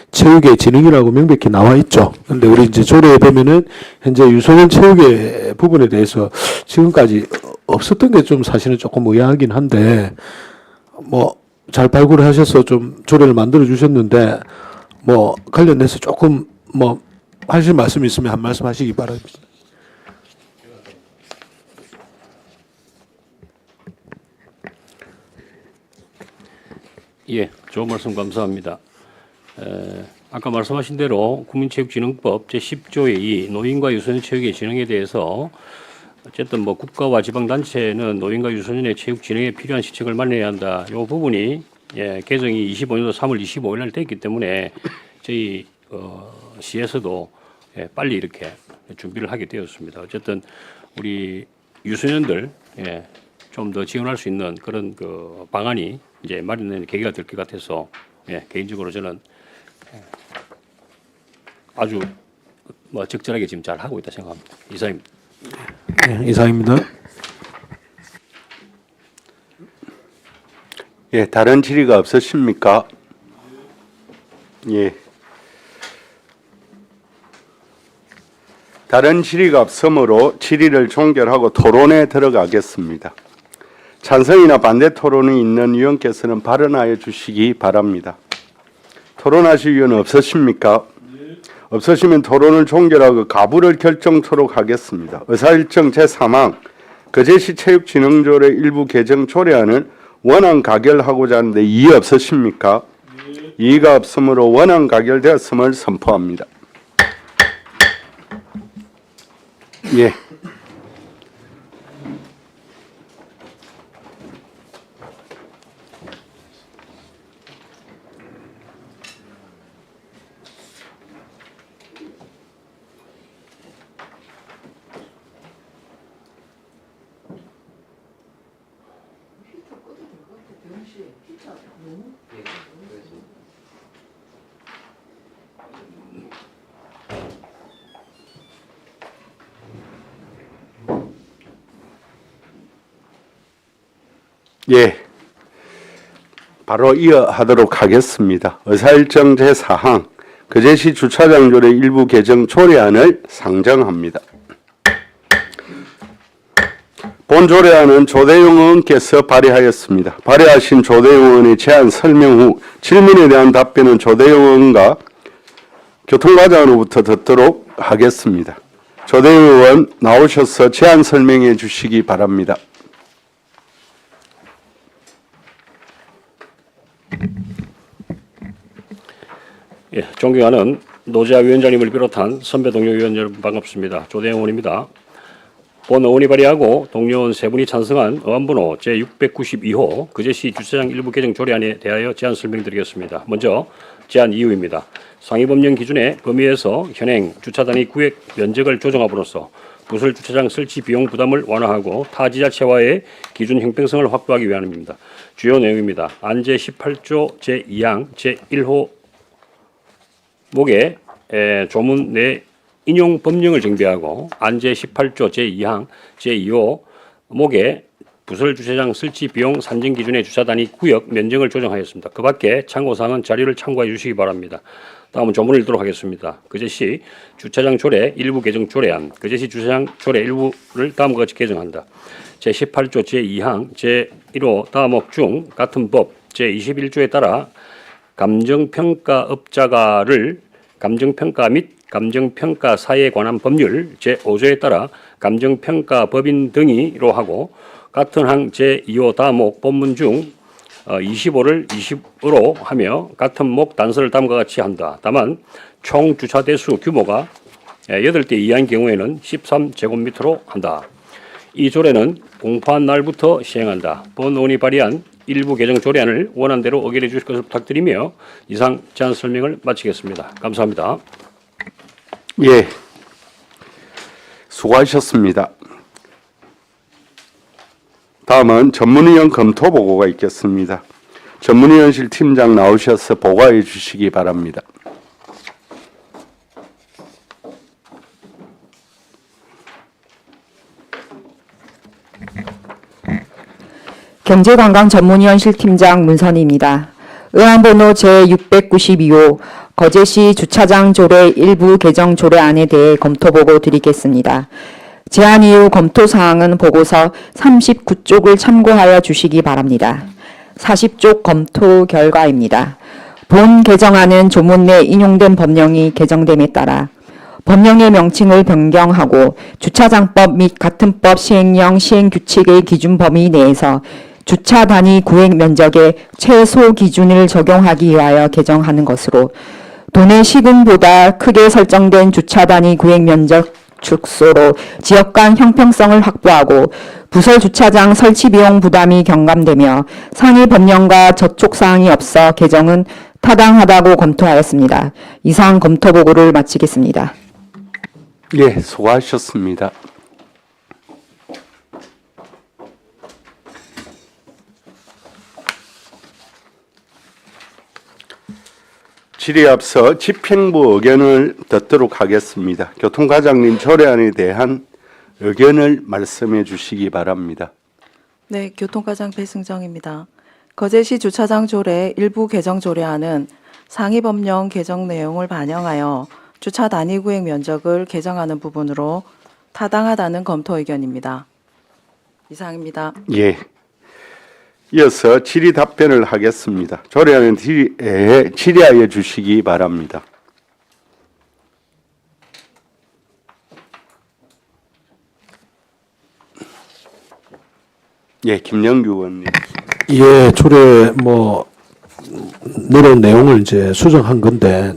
체육의 진흥이라고 명백히 나와 있죠. 근데 우리 이제 조례에 보면은 현재 유소년 체육의 부분에 대해서 지금까지 없었던 게 좀 사실은 조금 의아하긴 한데 뭐 잘 발굴을 하셔서 좀 조례를 만들어 주셨는데 뭐 관련해서 조금 뭐 하실 말씀이 있으면 한 말씀 하시기 바랍니다. 예, 좋은 말씀 감사합니다. 아까 말씀하신 대로 국민체육진흥법 제10조의 2 노인과 유소년 체육의 진흥에 대해서 어쨌든 뭐 국가와 지방단체는 노인과 유소년의 체육 진흥에 필요한 시책을 마련해야 한다. 이 부분이 개정이 25년도 3월 25일 날 됐기 때문에 저희 시에서도 빨리 이렇게 준비를 하게 되었습니다. 어쨌든 우리 유소년들 좀 더 지원할 수 있는 그런 그 방안이 이제 마련되는 계기가 될 것 같아서 개인적으로 저는 아주 뭐 적절하게 지금 잘 하고 있다 생각합니다. 이상입니다. 네, 이상입니다. 예, 다른 질의가 없으십니까? 예. 다른 질의가 없으므로 질의를 종결하고 토론에 들어가겠습니다. 찬성이나 반대 토론이 있는 위원께서는 발언하여 주시기 바랍니다. 토론하실 위원 없으십니까? 없으시면 토론을 종결하고 가부를 결정토록 하겠습니다. 의사일정 제3항 거제시 체육진흥조례 일부 개정 조례안을 원안 가결하고자 하는데 이의 없으십니까? 이의가 없으므로 원안 가결되었음을 선포합니다. 예. 예, 바로 이어하도록 하겠습니다. 의사일정 제4항 거제시 주차장조례 일부 개정 조례안을 상정합니다. 본 조례안은 조대용 의원께서 발의하였습니다. 발의하신 조대용 의원의 제안 설명 후 질문에 대한 답변은 조대용 의원과 교통과장으로부터 듣도록 하겠습니다. 조대용 의원 나오셔서 제안 설명해 주시기 바랍니다. 예, 존경하는 노재하 위원장님을 비롯한 선배 동료 위원 여러분 반갑습니다. 조대영 의원입니다. 본 의원이 발의하고 동료 의원 3분이 찬성한 의안번호 제692호 거제시 주차장 일부 개정 조례안에 대하여 제안 설명드리겠습니다. 먼저 제안 이유입니다. 상위법령 기준의 범위에서 현행 주차장의 구획 면적을 조정함으로써 부설 주차장 설치 비용 부담을 완화하고 타 지자체와의 기준 형평성을 확보하기 위함입니다. 주요 내용입니다. 안제 18조 제2항 제1호 목에 조문 내 인용 법령을 정비하고 안제 18조 제2항 제2호 목에 부설 주차장 설치 비용 산정 기준의 주차 단위 구역 면적을 조정하였습니다. 그 밖에 참고사항은 자료를 참고해 주시기 바랍니다. 다음은 조문을 읽도록 하겠습니다. 그제시 주차장 조례 일부 개정 조례안. 그제시 주차장 조례 일부를 다음과 같이 개정한다. 제18조 제2항 제1호 다음목 중 같은 법 제21조에 따라 감정평가업자가를 감정평가 및 감정평가사에 관한 법률 제5조에 따라 감정평가법인 등이로 하고 같은 항 제2호 다목 본문 중 25를 20으로 하며 같은 목 단서를 다음과 같이 한다. 다만 총 주차 대수 규모가 8대 이하인 경우에는 13제곱미터로 한다. 이 조례는 공포한 날부터 시행한다. 본 의원이 발의한 일부 개정 조례안을 원안대로 의결해 주실 것을 부탁드리며 이상 제안 설명을 마치겠습니다. 감사합니다. 예, 수고하셨습니다. 다음은 전문위원 검토 보고가 있겠습니다. 전문위원실 팀장 나오셔서 보고해 주시기 바랍니다. 경제관광전문위원실 팀장 문선희입니다. 의안번호 제692호 거제시 주차장 조례 일부 개정 조례안에 대해 검토보고 드리겠습니다. 제안 이후 검토사항은 보고서 39쪽을 참고하여 주시기 바랍니다. 40쪽 검토 결과입니다. 본 개정안은 조문 내 인용된 법령이 개정됨에 따라 법령의 명칭을 변경하고 주차장법 및 같은 법 시행령 시행규칙의 기준 범위 내에서 주차 단위 구획 면적의 최소 기준을 적용하기 위하여 개정하는 것으로 도내 시군보다 크게 설정된 주차 단위 구획 면적 축소로 지역 간 형평성을 확보하고 부설 주차장 설치 비용 부담이 경감되며 상위 법령과 저촉 사항이 없어 개정은 타당하다고 검토하였습니다. 이상 검토 보고를 마치겠습니다. 예, 수고하셨습니다. 질의에 앞서 집행부 의견을 듣도록 하겠습니다. 교통과장님 조례안에 대한 의견을 말씀해 주시기 바랍니다. 네, 교통과장 배승정입니다. 거제시 주차장 조례 일부 개정 조례안은 상위 법령 개정 내용을 반영하여 주차 단위 구획 면적을 개정하는 부분으로 타당하다는 검토 의견입니다. 이상입니다. 예. 이어서 질의 답변을 하겠습니다. 조례안은 질의하여 주시기 바랍니다. 예, 김영규 의원님. 예, 조례 내려온 내용을 이제 수정한 건데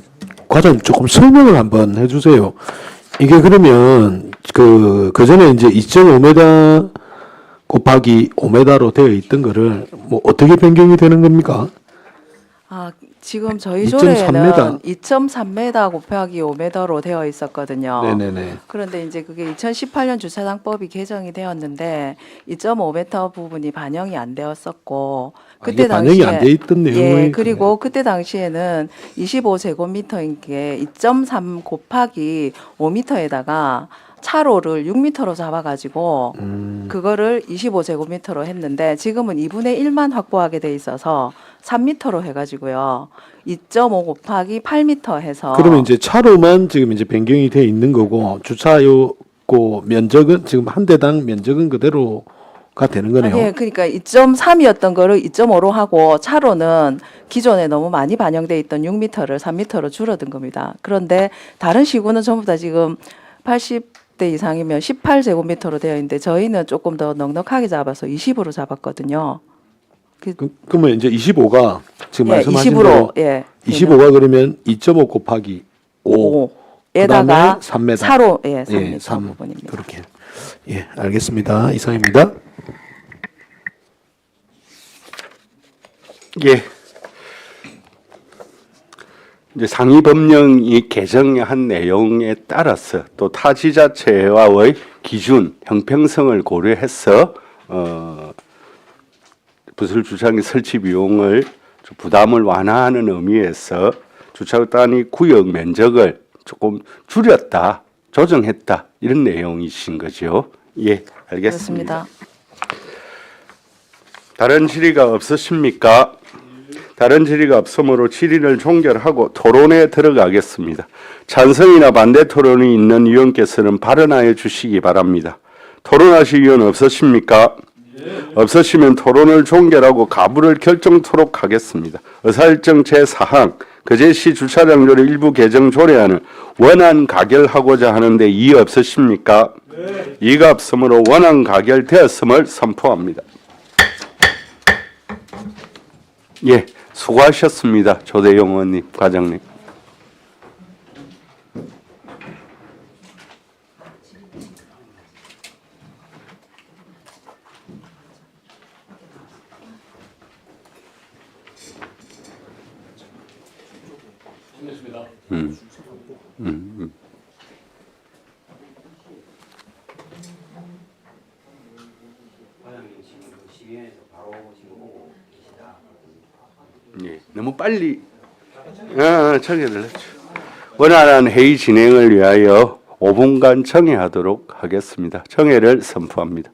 과장님 조금 설명을 한번 해주세요. 이게 그러면 그 전에 이제 2.5m 곱하기 5m로 되어 있던 거를 어떻게 변경이 되는 겁니까? 지금 저희 2.3m. 조례에는 2.3m 곱하기 5m로 되어 있었거든요. 네네네. 그런데 이제 그게 2018년 주차장법이 개정이 되었는데 2.5m 부분이 반영이 안 되었었고 그때 이게 반영이 안 돼 있던 내용이 예, 그리고 그때 당시에는 25제곱미터인 게 2.3 곱하기 5m에다가 차로를 6m로 잡아가지고 그거를 25제곱미터로 했는데 지금은 2분의 1만 확보하게 돼 있어서 3m로 해가지고요. 2.5 곱하기 8m 해서 그러면 이제 차로만 지금 이제 변경이 돼 있는 거고 주차요고 면적은 지금 한 대당 면적은 그대로가 되는 거네요. 예, 그러니까 2.3이었던 거를 2.5로 하고 차로는 기존에 너무 많이 반영돼 있던 6m를 3m로 줄어든 겁니다. 그런데 다른 시구는 전부 다 지금 80대 이상이면 18제곱미터로 되어 있는데 저희는 조금 더 넉넉하게 잡아서 20으로 잡았거든요. 그러면 이제 25가 지금 말씀하신 20으로 대로 예. 25가 그러면 2.5 곱하기 5 에다가 그다음에 3m. 차로 3m 예, 3 부분입니다. 그렇게. 예, 알겠습니다. 이상입니다. 예. 이제 상위 법령이 개정한 내용에 따라서 또 타 지자체와의 기준, 형평성을 고려해서 부설 주차장 설치 비용을 부담을 완화하는 의미에서 주차 단위 구역 면적을 조금 줄였다, 조정했다 이런 내용이신 거죠. 예, 알겠습니다. 그렇습니다. 다른 질의가 없으십니까? 다른 질의가 없으므로 질의를 종결하고 토론에 들어가겠습니다. 찬성이나 반대 토론이 있는 위원께서는 발언하여 주시기 바랍니다. 토론하실 위원 없으십니까? 없으시면 토론을 종결하고 가부를 결정토록 하겠습니다. 의사일정 제4항 거제시 주차장조례 일부 개정 조례안을 원안 가결하고자 하는데 이의 없으십니까? 이의가 없으므로 원안 가결되었음을 선포합니다. 예, 수고하셨습니다. 조대용 의원님, 과장님. 예, 너무 빨리 청해를 했죠. 원활한 회의 진행을 위하여 5분간 청해하도록 하겠습니다. 청해를 선포합니다.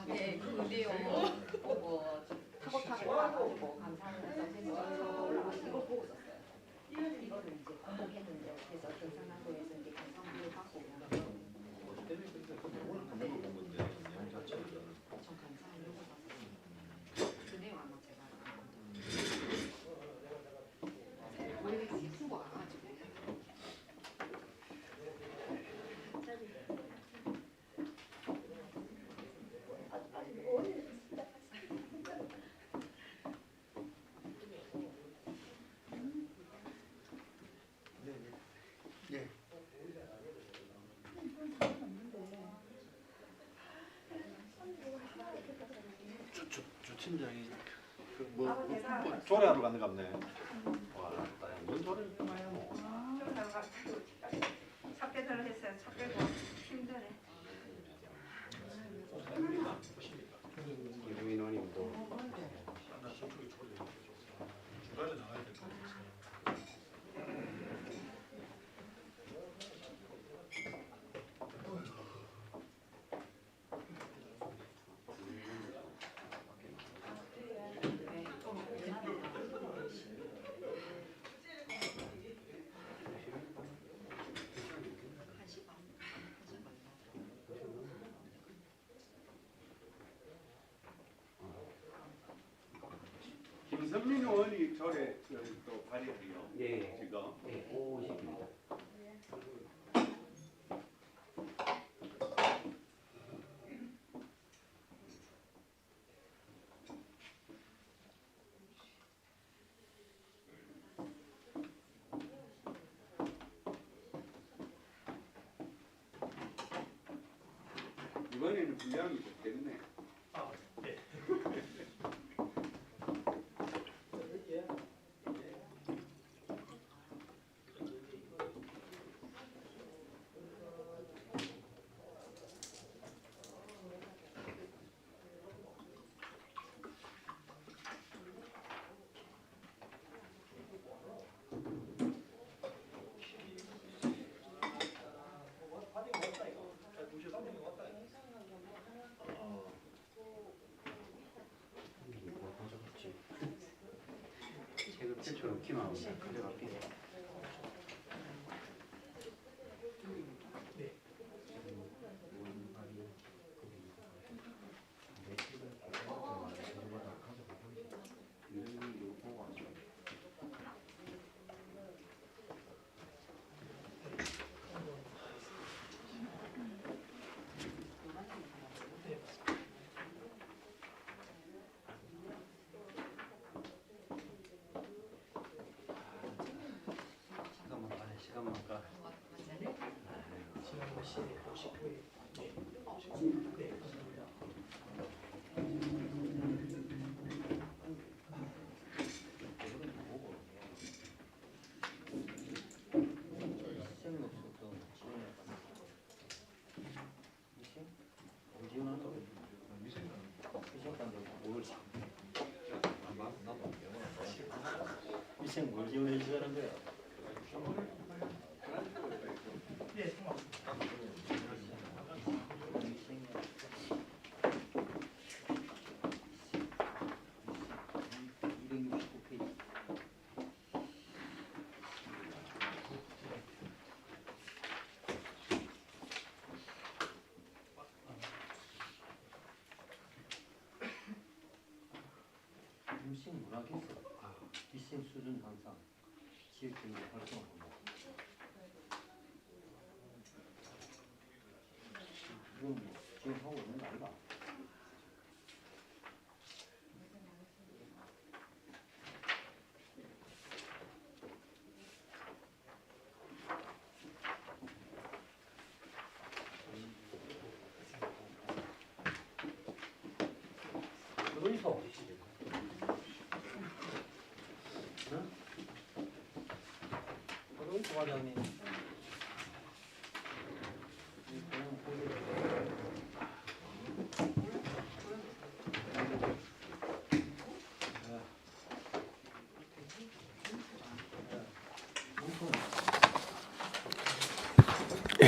네, 그 내용 보고 타고 와가지고 감사합니다. 이거 보고 썼어요. 이거를 이제 반복했는데 그래서 경상남도에서 이제 경상도를 받고 좀 감사한 요구 받았어요. 그 내용 아마 제가 원래 수고 와가지고. 주팀장이 뭐 조례하러 갔는 갑네. 와, 뭔 조례를 해야 뭐. 삭제를 했어요. 삭제도 힘드네. 김주민 의원님도 김선민 의원이 조례 또 발의해요. 예, 지금. 예, 오십입니다. 이번에는 분량이 좋겠네.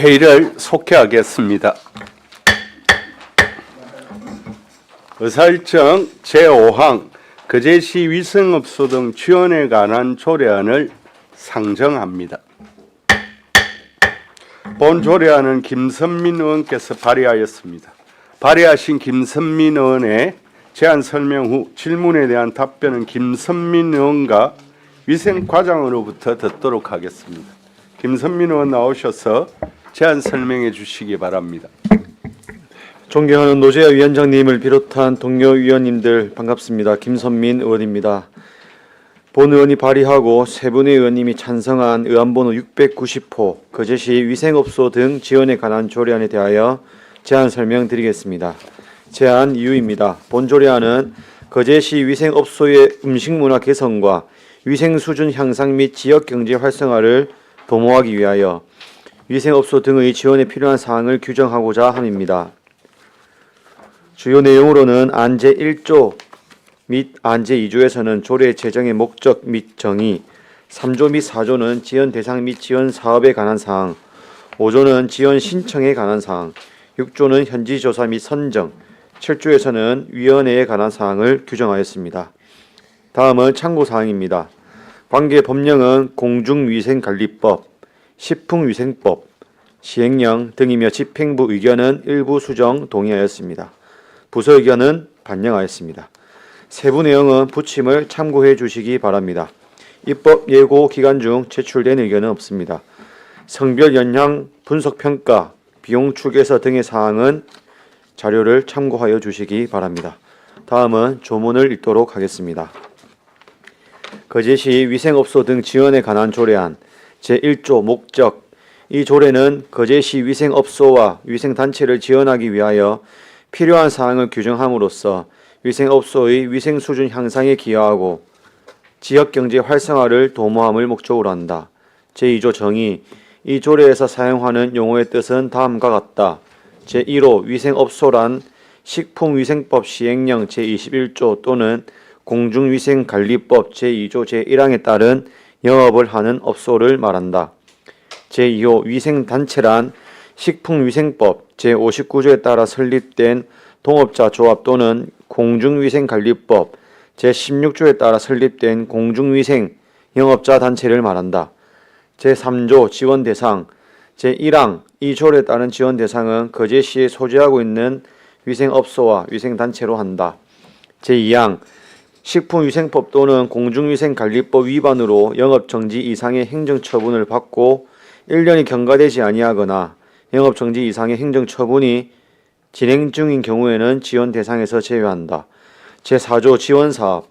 회의를 속회하겠습니다. 의사일정 제5항 거제시 위생업소 등 지원에 관한 조례안을 상정합니다. 본 조례안은 김선민 의원께서 발의하였습니다. 발의하신 김선민 의원의 제안 설명 후 질문에 대한 답변은 김선민 의원과 위생과장으로부터 듣도록 하겠습니다. 김선민 의원 나오셔서 제안 설명해 주시기 바랍니다. 존경하는 노재하 위원장님을 비롯한 동료 위원님들 반갑습니다. 김선민 의원입니다. 본 의원이 발의하고 세 분의 의원님이 찬성한 의안번호 690호 거제시 위생업소 등 지원에 관한 조례안에 대하여 제안 설명드리겠습니다. 제안 이유입니다. 본 조례안은 거제시 위생업소의 음식문화 개선과 위생수준 향상 및 지역경제 활성화를 도모하기 위하여 위생업소 등의 지원에 필요한 사항을 규정하고자 함입니다. 주요 내용으로는 안제 1조 및 안제 2조에서는 조례 제정의 목적 및 정의, 3조 및 4조는 지원 대상 및 지원 사업에 관한 사항, 5조는 지원 신청에 관한 사항, 6조는 현지 조사 및 선정, 7조에서는 위원회에 관한 사항을 규정하였습니다. 다음은 참고사항입니다. 관계 법령은 공중위생관리법, 식품위생법, 시행령 등이며 집행부 의견은 일부 수정 동의하였습니다. 부서 의견은 반영하였습니다. 세부 내용은 부침을 참고해 주시기 바랍니다. 입법 예고 기간 중 제출된 의견은 없습니다. 성별 연령 분석평가, 비용 추계서 등의 사항은 자료를 참고하여 주시기 바랍니다. 다음은 조문을 읽도록 하겠습니다. 거제시 위생업소 등 지원에 관한 조례안 제1조 목적. 이 조례는 거제시 위생업소와 위생단체를 지원하기 위하여 필요한 사항을 규정함으로써 위생업소의 위생수준 향상에 기여하고 지역경제 활성화를 도모함을 목적으로 한다. 제2조 정의. 이 조례에서 사용하는 용어의 뜻은 다음과 같다. 제1호 위생업소란 식품위생법 시행령 제21조 또는 공중위생관리법 제2조 제1항에 따른 영업을 하는 업소를 말한다. 제2호 위생단체란 식품위생법 제59조에 따라 설립된 동업자 조합 또는 공중위생관리법 제16조에 따라 설립된 공중위생 영업자 단체를 말한다. 제3조 지원 대상 제1항 이 조례에 따른 지원 대상은 거제시에 소재하고 있는 위생업소와 위생단체로 한다. 제2항 식품위생법 또는 공중위생관리법 위반으로 영업정지 이상의 행정처분을 받고 1년이 경과되지 아니하거나 영업정지 이상의 행정처분이 진행 중인 경우에는 지원 대상에서 제외한다. 제4조 지원사업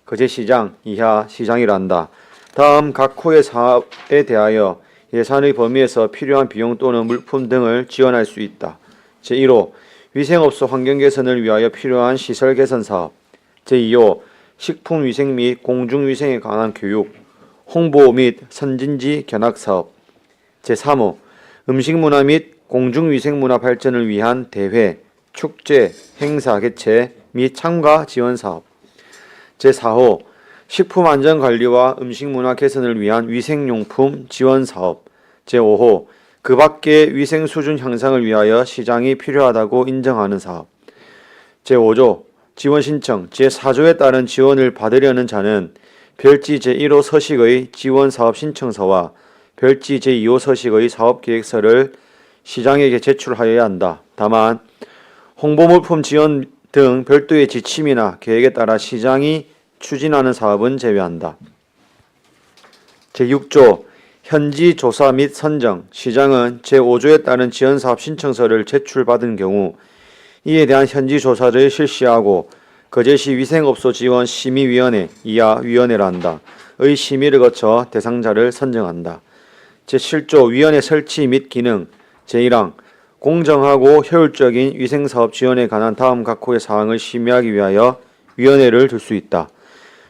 거제시장 이하 시장이라 한다. 다음 각 호의 사업에 대하여 예산의 범위에서 필요한 비용 또는 물품 등을 지원할 수 있다. 제1호 위생업소 환경 개선을 위하여 필요한 시설 개선 사업. 제2호 식품위생 및 공중위생에 관한 교육, 홍보 및 선진지 견학 사업. 제3호 음식문화 및 공중위생문화 발전을 위한 대회, 축제, 행사 개최 및 참가 지원 사업. 제4호 식품안전관리와 음식문화 개선을 위한 위생용품 지원 사업. 제5호 그 밖의 위생 수준 향상을 위하여 시장이 필요하다고 인정하는 사업. 제5조 지원 신청 제4조에 따른 지원을 받으려는 자는 별지 제1호 서식의 지원 사업 신청서와 별지 제2호 서식의 사업계획서를 시장에게 제출하여야 한다. 다만 홍보물품 지원 등 별도의 지침이나 계획에 따라 시장이 추진하는 사업은 제외한다. 제6조 현지 조사 및 선정 시장은 제5조에 따른 지원사업 신청서를 제출받은 경우 이에 대한 현지 조사를 실시하고 거제시 위생업소 지원 심의위원회 이하 위원회라 한다. 의 심의를 거쳐 대상자를 선정한다. 제7조 위원회 설치 및 기능 제1항 공정하고 효율적인 위생사업 지원에 관한 다음 각 호의 사항을 심의하기 위하여 위원회를 둘 수 있다.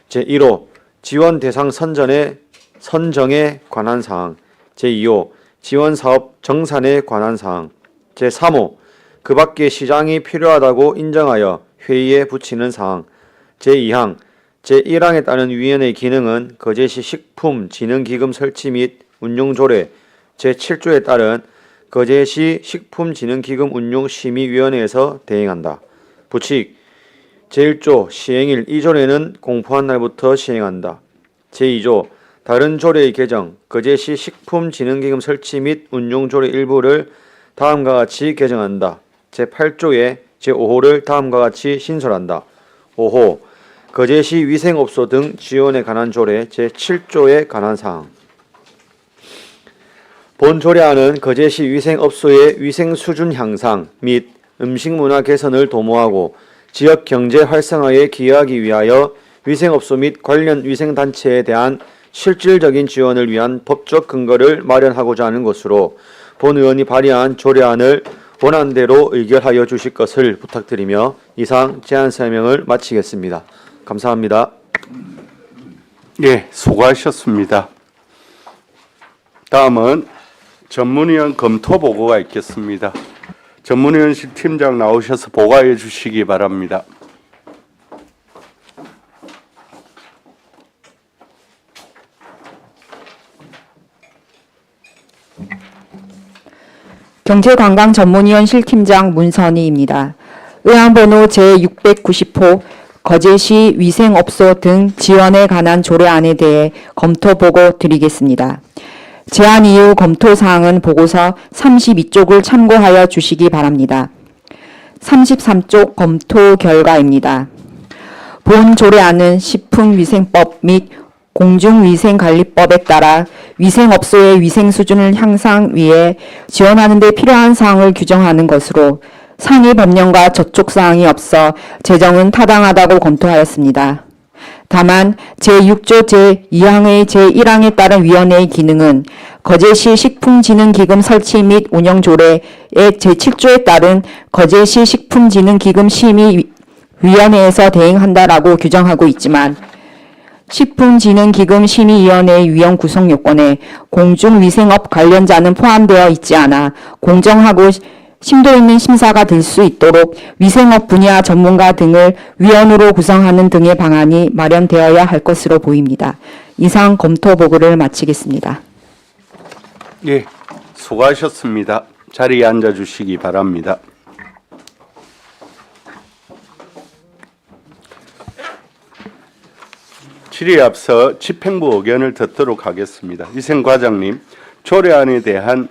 제1호 지원 대상 선정에 관한 사항 제2호 지원사업 정산에 관한 사항 제3호 그 밖에 시장이 필요하다고 인정하여 회의에 붙이는 사항 제2항 제1항에 따른 위원회 기능은 거제시 식품진흥기금 설치 및 운용조례 제7조에 따른 거제시 식품진흥기금 운용심의위원회에서 대행한다. 부칙 제1조 시행일 이 조례는 공포한 날부터 시행한다. 제2조 다른 조례의 개정 거제시 식품진흥기금 설치 및 운용조례 일부를 다음과 같이 개정한다. 제8조의 제5호를 다음과 같이 신설한다. 5호 거제시 위생업소 등 지원에 관한 조례 제7조에 관한 사항 본 조례안은 거제시 위생업소의 위생수준 향상 및 음식문화 개선을 도모하고 지역 경제 활성화에 기여하기 위하여 위생업소 및 관련 위생단체에 대한 실질적인 지원을 위한 법적 근거를 마련하고자 하는 것으로 본 의원이 발의한 조례안을 원안대로 의결하여 주실 것을 부탁드리며 이상 제안 설명을 마치겠습니다. 감사합니다. 예, 수고하셨습니다. 다음은 전문위원 검토 보고가 있겠습니다. 전문위원실 팀장 나오셔서 보고해 주시기 바랍니다. 경제관광전문위원실 팀장 문선희입니다. 의안번호 제690호 거제시 위생업소 등 지원에 관한 조례안에 대해 검토 보고 드리겠습니다. 제안 이후 검토 사항은 보고서 32쪽을 참고하여 주시기 바랍니다. 33쪽 검토 결과입니다. 본 조례안은 식품위생법 및 공중위생관리법에 따라 위생업소의 위생수준을 향상 위해 지원하는 데 필요한 사항을 규정하는 것으로 상위 법령과 저촉사항이 없어 제정은 타당하다고 검토하였습니다. 다만 제6조 제2항의 제1항에 따른 위원회의 기능은 거제시 식품진흥기금 설치 및 운영조례의 제7조에 따른 거제시 식품진흥기금 심의위원회에서 대행한다라고 규정하고 있지만 식품진흥기금 심의위원회의 위원 구성 요건에 공중위생업 관련자는 포함되어 있지 않아 공정하고 심도 있는 심사가 될 수 있도록 위생업 분야 전문가 등을 위원으로 구성하는 등의 방안이 마련되어야 할 것으로 보입니다. 이상 검토 보고를 마치겠습니다. 예, 수고하셨습니다. 자리에 앉아 주시기 바랍니다. 질의에 앞서 집행부 의견을 듣도록 하겠습니다. 위생과장님, 조례안에 대한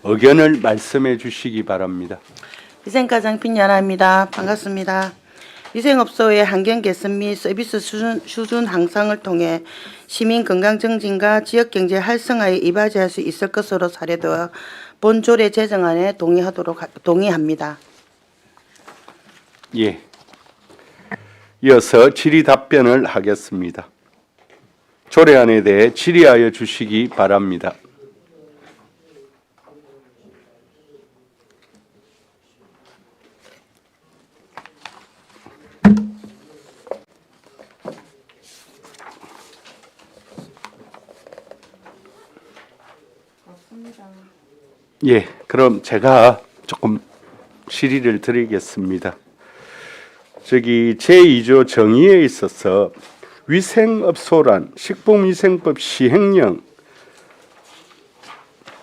의견을 말씀해 주시기 바랍니다. 위생과장 빈연아입니다. 반갑습니다. 위생업소의 환경 개선 및 서비스 수준 향상을 통해 시민 건강 증진과 지역 경제 활성화에 이바지할 수 있을 것으로 사례되어 본 조례 제정안에 동의합니다. 예. 이어서 질의 답변을 하겠습니다. 조례안에 대해 질의하여 주시기 바랍니다. 예, 그럼 제가 조금 질의를 드리겠습니다. 저기 제2조 정의에 있어서 위생업소란 식품위생법 시행령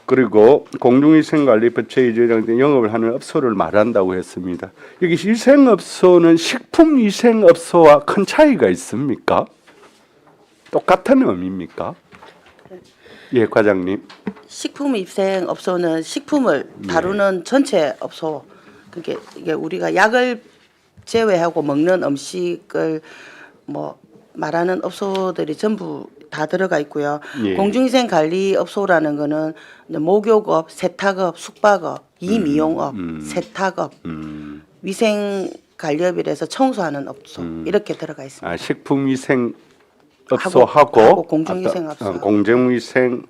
그리고 공중위생관리법 제2조에 대한 영업을 하는 업소를 말한다고 했습니다. 여기 위생업소는 식품위생업소와 큰 차이가 있습니까? 똑같은 의미입니까? 예, 과장님. 식품위생업소는 식품을 다루는 전체 업소, 그게 이게 우리가 약을 제외하고 먹는 음식을 뭐 말하는 업소들이 전부 다 들어가 있고요. 예. 공중위생관리업소라는 거는 목욕업, 세탁업, 숙박업, 이미용업, 세탁업, 위생관리업이라서 청소하는 업소 이렇게 들어가 있습니다. 아, 식품위생업소하고 하고 공중위생업소. 공중위생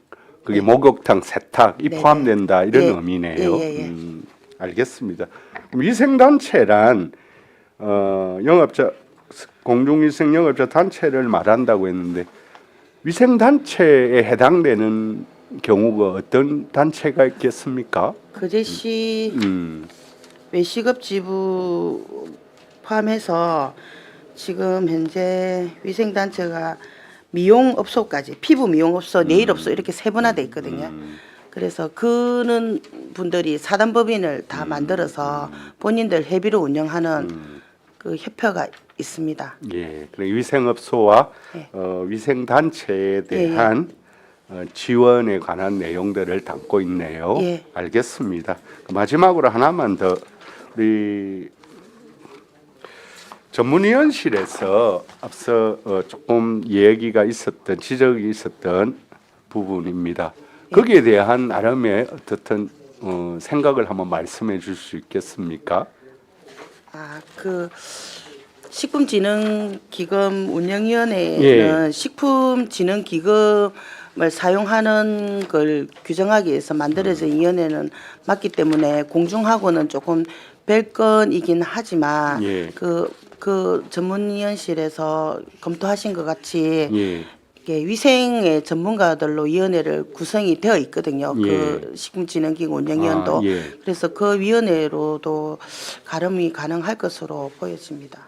그게 네. 목욕탕, 세탁 이 네, 포함된다 이런 예. 의미네요. 예. 알겠습니다. 위생단체란 영업자 공중위생 영업자 단체를 말한다고 했는데 위생단체에 해당되는 경우가 어떤 단체가 있겠습니까? 거제시 외식업 지부 포함해서 지금 현재 위생단체가 미용업소까지 피부 미용업소, 네일업소 이렇게 세분화돼 있거든요. 그래서 그는 분들이 사단법인을 다 만들어서 본인들 회비로 운영하는 그 협회가 있습니다. 예, 그럼 위생업소와 네. 위생단체에 대한 지원에 관한 내용들을 담고 있네요. 예. 알겠습니다. 마지막으로 하나만 더 우리 전문위원실에서 앞서 조금 얘기가 있었던 지적이 있었던 부분입니다. 거기에 대한 나름의 어떻든 생각을 한번 말씀해 줄 수 있겠습니까? 그 식품진흥기금 운영위원회는 식품진흥기금을 사용하는 걸 규정하기 위해서 만들어진 위원회는 맞기 때문에 공중하고는 조금 별건이긴 하지만 예. 그 전문위원실에서 검토하신 것 같이 예. 이게 위생의 전문가들로 위원회를 구성이 되어 있거든요. 예. 그 식품진흥기금 운영위원도. 예. 그래서 그 위원회로도 가름이 가능할 것으로 보여집니다.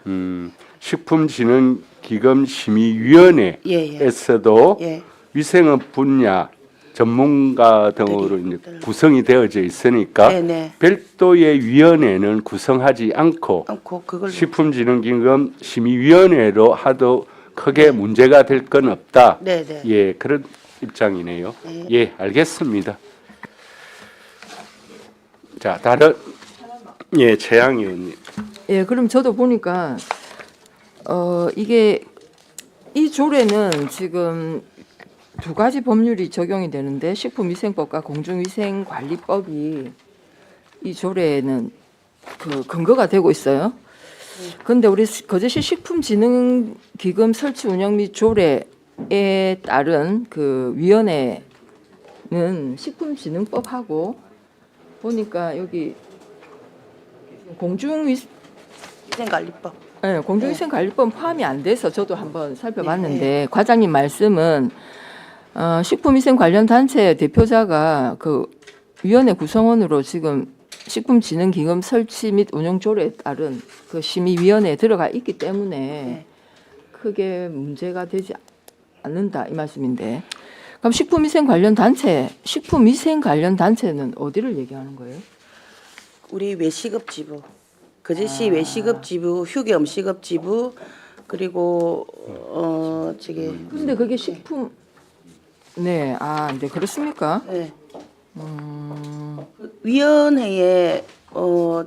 식품진흥기금 심의위원회에서도 예. 위생업 분야 전문가 등으로 이제 구성이 되어져 있으니까 네네. 별도의 위원회는 구성하지 않고 그걸 식품진흥기금 심의위원회로 하도 크게 문제가 될 건 없다. 네네. 예, 그런 입장이네요. 예, 알겠습니다. 자, 다른 예, 최양 의원님. 예, 그럼 저도 보니까 이게 이 조례는 지금 두 가지 법률이 적용이 되는데 식품위생법과 공중위생관리법이 이 조례에는 그 근거가 되고 있어요. 그런데 우리 거제시 식품진흥기금 설치 운영 및 조례에 따른 그 위원회는 식품진흥법하고 보니까 여기 위생관리법. 네, 공중위생관리법 포함이 안 돼서 저도 한번 살펴봤는데 과장님 말씀은 식품위생 관련 단체 대표자가 그 위원회 구성원으로 지금 식품진흥기금 설치 및 운영 조례에 따른 그 심의위원회에 들어가 있기 때문에 크게 문제가 되지 않는다 이 말씀인데 그럼 식품위생 관련 단체는 어디를 얘기하는 거예요? 우리 외식업 지부, 거제시 외식업 지부, 휴게 음식업 지부, 그리고 저기 근데 그게 식품 네, 아, 이제 그렇습니까? 네. 위원회에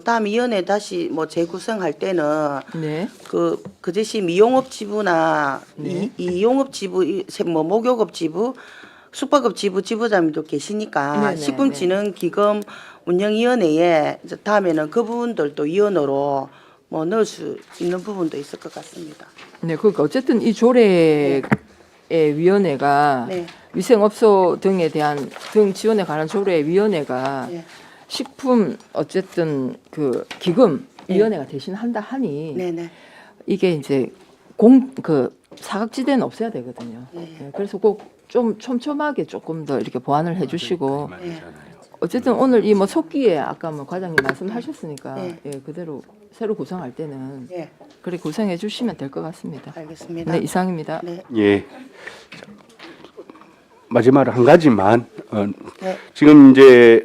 다음 위원회 다시 뭐 재구성할 때는 네. 그제시 미용업 지부나 네. 이용업 지부, 뭐 목욕업 지부, 숙박업 지부 지부장님도 계시니까 네네, 식품진흥기금 운영위원회에 이제 다음에는 그분들도 위원으로 뭐 넣을 수 있는 부분도 있을 것 같습니다. 네, 그러니까 어쨌든 이 조례의 위원회가 네. 위생업소 등에 대한 등 지원에 관한 조례위원회가 네. 식품 어쨌든 그 기금 위원회가 대신한다 하니 네네. 이게 이제 사각지대는 없애야 되거든요. 네. 네, 그래서 꼭 좀 촘촘하게 조금 더 이렇게 보완을 해주시고 네. 어쨌든 오늘 이 뭐 속기에 아까 뭐 과장님 말씀하셨으니까 네. 예, 그대로 새로 구성할 때는 예, 그래 구성해 주시면 될 것 같습니다. 알겠습니다. 네, 이상입니다. 네. 예. 자, 마지막으로 한 가지만 네. 지금 이제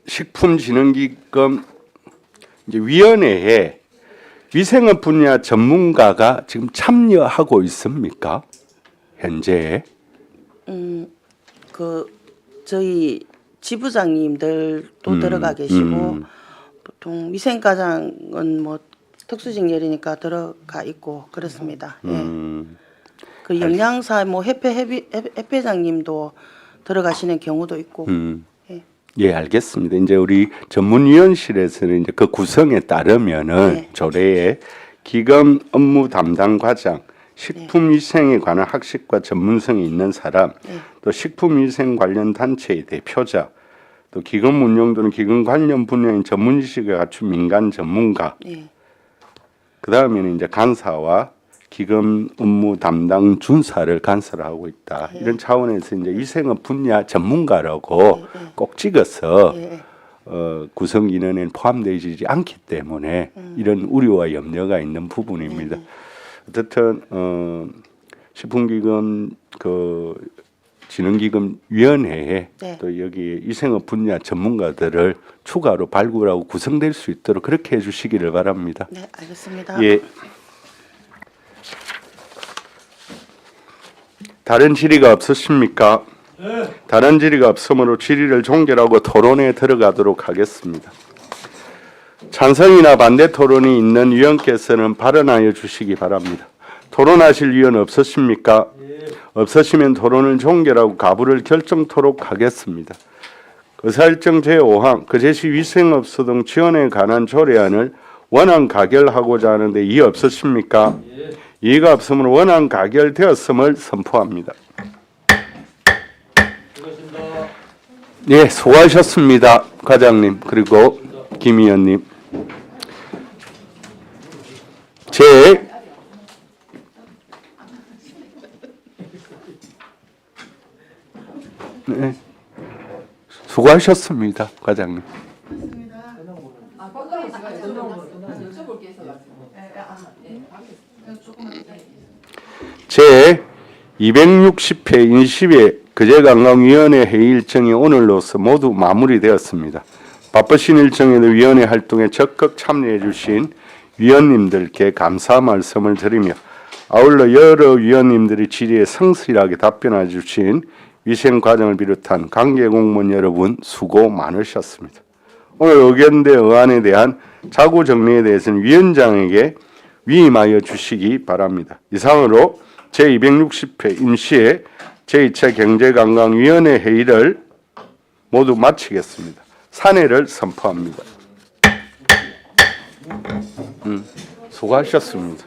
식품진흥기금 이제 위원회에 위생업 분야 전문가가 지금 참여하고 있습니까? 현재? 저희 지부장님들도 들어가 계시고 보통 위생과장은 뭐 특수직렬이니까 들어가 있고 그렇습니다. 예. 그 영양사 뭐 협회장님도 들어가시는 경우도 있고. 예. 예, 알겠습니다. 이제 우리 전문위원실에서는 이제 그 구성에 따르면은 네. 조례에 기금 업무 담당 과장, 식품위생에 관한 학식과 전문성이 있는 사람, 네. 또 식품위생 관련 단체의 대표자, 또 기금 운영 또는 기금 관련 분야인 전문지식을 갖춘 민간 전문가, 예. 그 다음에는 이제 간사와 기금 업무 담당 준사를 간사를 하고 있다. 이런 차원에서 이제 위생업 분야 전문가라고 꼭 찍어서 예. 구성 인원에 포함되지 않기 때문에 이런 우려와 염려가 있는 부분입니다. 어쨌든 식품기금 진흥기금 위원회에 네. 또 여기 위생업 분야 전문가들을 추가로 발굴하고 구성될 수 있도록 그렇게 해주시기를 바랍니다. 네, 알겠습니다. 예. 다른 질의가 없으십니까? 다른 질의가 없으므로 질의를 종결하고 토론에 들어가도록 하겠습니다. 찬성이나 반대 토론이 있는 위원께서는 발언하여 주시기 바랍니다. 토론하실 위원 없으십니까? 없으시면 토론을 종결하고 가부를 결정토록 하겠습니다. 의사일정 제5항 그제시 위생업소 등 지원에 관한 조례안을 원안 가결하고자 하는데 이의 없으십니까? 이의가 없으므로 원안 가결되었음을 선포합니다. 네, 수고하셨습니다. 과장님 그리고 김 의원님. 네, 수고하셨습니다. 과장님. 제 260회 인십회 거제관광위원회 회의 일정이 오늘로서 모두 마무리되었습니다. 바쁘신 일정에도 위원회 활동에 적극 참여해 주신 위원님들께 감사 말씀을 드리며 아울러 여러 위원님들이 질의에 성실하게 답변해 주신 위생과정을 비롯한 관계공무원 여러분 수고 많으셨습니다. 오늘 의견대 의안에 대한 자구 정리에 대해서는 위원장에게 위임하여 주시기 바랍니다. 이상으로 제260회 임시회 제2차 경제관광위원회 회의를 모두 마치겠습니다. 산회를 선포합니다. 수고하셨습니다.